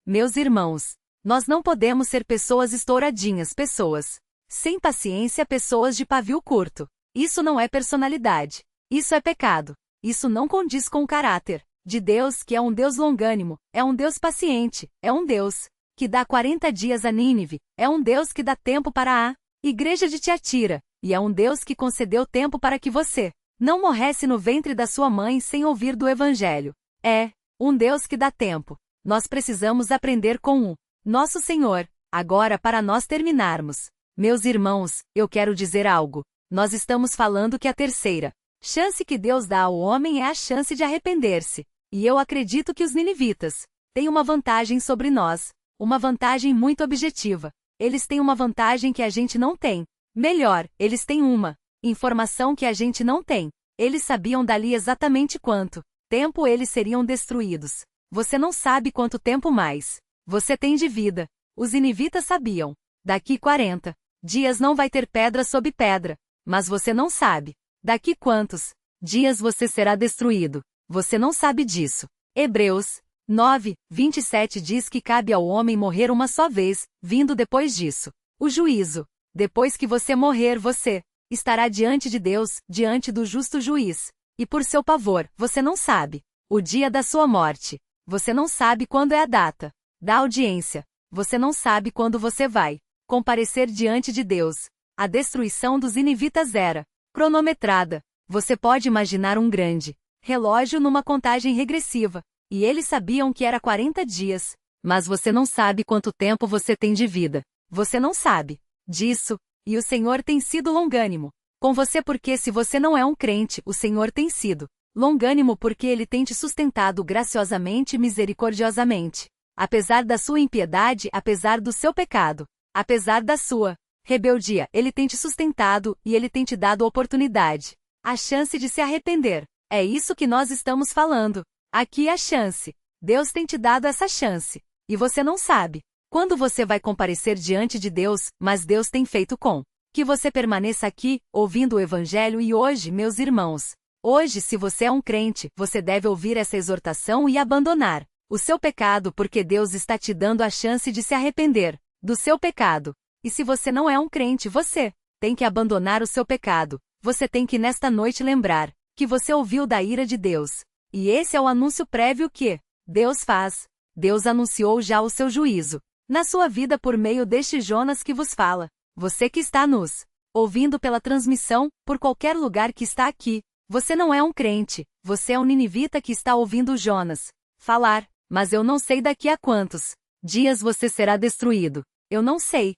Meus irmãos, nós não podemos ser pessoas estouradinhas, pessoas sem paciência, pessoas de pavio curto. Isso não é personalidade. Isso é pecado. Isso não condiz com o caráter de Deus, que é um Deus longânimo, é um Deus paciente, é um Deus que dá 40 dias a Nínive, é um Deus que dá tempo para a igreja de Tiatira, e é um Deus que concedeu tempo para que você não morresse no ventre da sua mãe sem ouvir do Evangelho. É um Deus que dá tempo. Nós precisamos aprender com o nosso Senhor. Agora, para nós terminarmos, meus irmãos, eu quero dizer algo. Nós estamos falando que a terceira chance que Deus dá ao homem é a chance de arrepender-se. E eu acredito que os ninivitas têm uma vantagem sobre nós. Uma vantagem muito objetiva. Eles têm uma vantagem que a gente não tem. Melhor, eles têm uma informação que a gente não tem. Eles sabiam dali exatamente quanto tempo eles seriam destruídos. Você não sabe quanto tempo mais você tem de vida. Os ninivitas sabiam. Daqui 40 dias não vai ter pedra sobre pedra, mas você não sabe. Daqui quantos dias você será destruído? Você não sabe disso. Hebreus 9:27 diz que cabe ao homem morrer uma só vez, vindo depois disso o juízo. Depois que você morrer, você estará diante de Deus, diante do justo juiz. E por seu pavor, você não sabe o dia da sua morte. Você não sabe quando é a data da audiência. Você não sabe quando você vai comparecer diante de Deus. A destruição dos ninivitas era cronometrada. Você pode imaginar um grande relógio numa contagem regressiva. E eles sabiam que era 40 dias. Mas você não sabe quanto tempo você tem de vida. Você não sabe disso. E o Senhor tem sido longânimo com você, porque se você não é um crente, o Senhor tem sido longânimo porque Ele tem te sustentado graciosamente e misericordiosamente. Apesar da sua impiedade, apesar do seu pecado, apesar da sua rebeldia, Ele tem te sustentado e Ele tem te dado a oportunidade, a chance de se arrepender. É isso que nós estamos falando. Aqui é a chance. Deus tem te dado essa chance. E você não sabe quando você vai comparecer diante de Deus, mas Deus tem feito com que você permaneça aqui, ouvindo o Evangelho. E hoje, meus irmãos, hoje, se você é um crente, você deve ouvir essa exortação e abandonar o seu pecado, porque Deus está te dando a chance de se arrepender do seu pecado. E se você não é um crente, você tem que abandonar o seu pecado. Você tem que nesta noite lembrar que você ouviu da ira de Deus. E esse é o anúncio prévio que Deus faz. Deus anunciou já o seu juízo na sua vida por meio deste Jonas que vos fala. Você que está nos ouvindo pela transmissão, por qualquer lugar que está aqui, você não é um crente, você é um ninivita que está ouvindo Jonas falar. Mas eu não sei daqui a quantos dias você será destruído. Eu não sei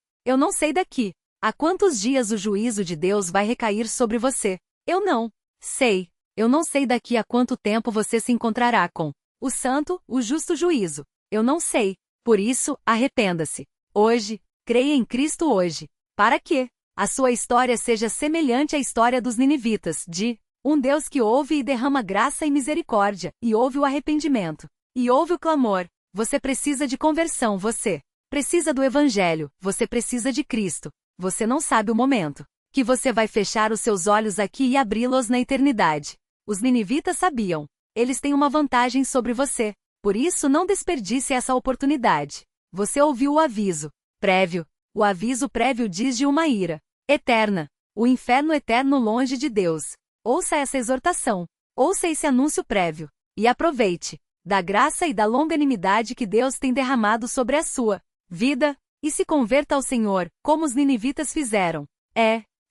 daqui a quantos dias o juízo de Deus vai recair sobre você. Eu não sei. Eu não sei daqui a quanto tempo você se encontrará com o santo, o justo juízo. Eu não sei. Por isso, arrependa-se hoje, creia em Cristo hoje, para que a sua história seja semelhante à história dos ninivitas, de um Deus que ouve e derrama graça e misericórdia, e ouve o arrependimento, e ouve o clamor. Você precisa de conversão, você precisa do Evangelho, você precisa de Cristo. Você não sabe o momento que você vai fechar os seus olhos aqui e abri-los na eternidade. Os ninivitas sabiam. Eles têm uma vantagem sobre você. Por isso não desperdice essa oportunidade. Você ouviu o aviso prévio. O aviso prévio diz de uma ira eterna. O inferno eterno longe de Deus. Ouça essa exortação. Ouça esse anúncio prévio. E aproveite da graça e da longanimidade que Deus tem derramado sobre a sua vida. E se converta ao Senhor, como os ninivitas fizeram.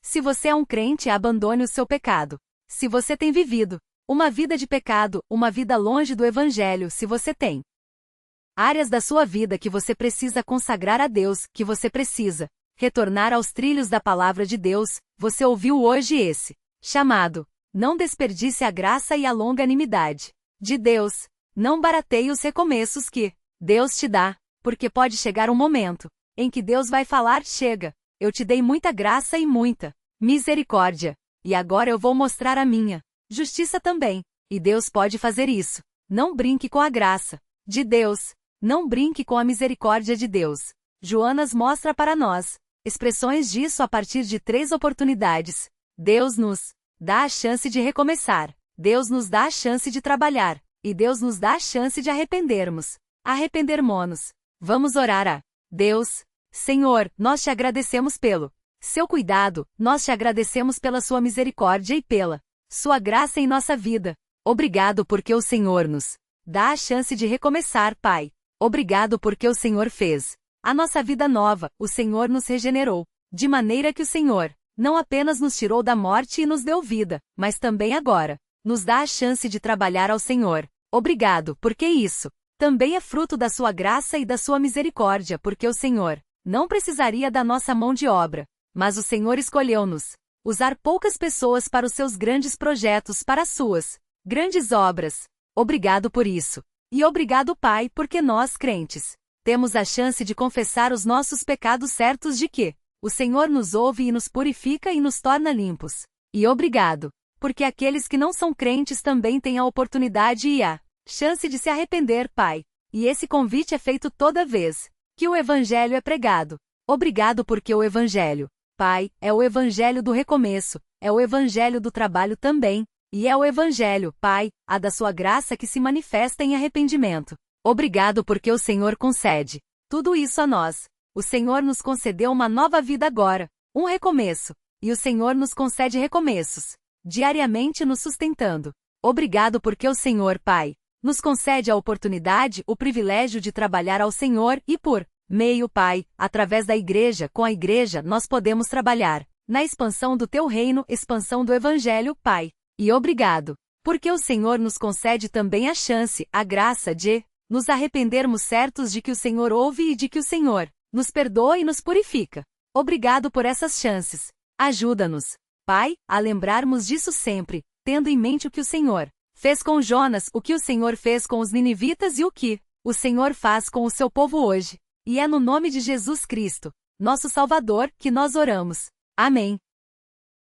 Se você é um crente, abandone o seu pecado. Se você tem vivido uma vida de pecado, uma vida longe do Evangelho, se você tem áreas da sua vida que você precisa consagrar a Deus, que você precisa retornar aos trilhos da palavra de Deus, você ouviu hoje esse chamado. Não desperdice a graça e a longanimidade de Deus. Não barateie os recomeços que Deus te dá, porque pode chegar um momento em que Deus vai falar: chega, eu te dei muita graça e muita misericórdia, e agora eu vou mostrar a minha justiça também. E Deus pode fazer isso. Não brinque com a graça de Deus. Não brinque com a misericórdia de Deus. Jonas mostra para nós expressões disso a partir de 3 oportunidades. Deus nos dá a chance de recomeçar. Deus nos dá a chance de trabalhar. E Deus nos dá a chance de arrependermos-nos. Vamos orar a Deus. Senhor, nós te agradecemos pelo seu cuidado, nós te agradecemos pela sua misericórdia e pela sua graça em nossa vida. Obrigado porque o Senhor nos dá a chance de recomeçar, Pai. Obrigado porque o Senhor fez a nossa vida nova, o Senhor nos regenerou, de maneira que o Senhor não apenas nos tirou da morte e nos deu vida, mas também agora nos dá a chance de trabalhar ao Senhor. Obrigado, porque isso também é fruto da sua graça e da sua misericórdia, porque o Senhor não precisaria da nossa mão de obra, mas o Senhor escolheu-nos usar poucas pessoas para os seus grandes projetos, para as suas grandes obras. Obrigado por isso. E obrigado, Pai, porque nós, crentes, temos a chance de confessar os nossos pecados, certos de que o Senhor nos ouve e nos purifica e nos torna limpos. E obrigado, porque aqueles que não são crentes também têm a oportunidade e a chance de se arrepender, Pai. E esse convite é feito toda vez que o Evangelho é pregado. Obrigado porque o Evangelho Pai, é o evangelho do recomeço, é o evangelho do trabalho também, e é o evangelho, Pai, a da sua graça que se manifesta em arrependimento. Obrigado porque o Senhor concede tudo isso a nós. O Senhor nos concedeu uma nova vida agora, um recomeço, e o Senhor nos concede recomeços, diariamente nos sustentando. Obrigado porque o Senhor, Pai, nos concede a oportunidade, o privilégio de trabalhar ao Senhor e por meio, Pai, através da igreja, com a igreja nós podemos trabalhar na expansão do teu reino, expansão do evangelho, Pai. E obrigado, porque o Senhor nos concede também a chance, a graça de nos arrependermos certos de que o Senhor ouve e de que o Senhor nos perdoa e nos purifica. Obrigado por essas chances. Ajuda-nos, Pai, a lembrarmos disso sempre, tendo em mente o que o Senhor fez com Jonas, o que o Senhor fez com os ninivitas e o que o Senhor faz com o seu povo hoje. E é no nome de Jesus Cristo, nosso Salvador, que nós oramos. Amém.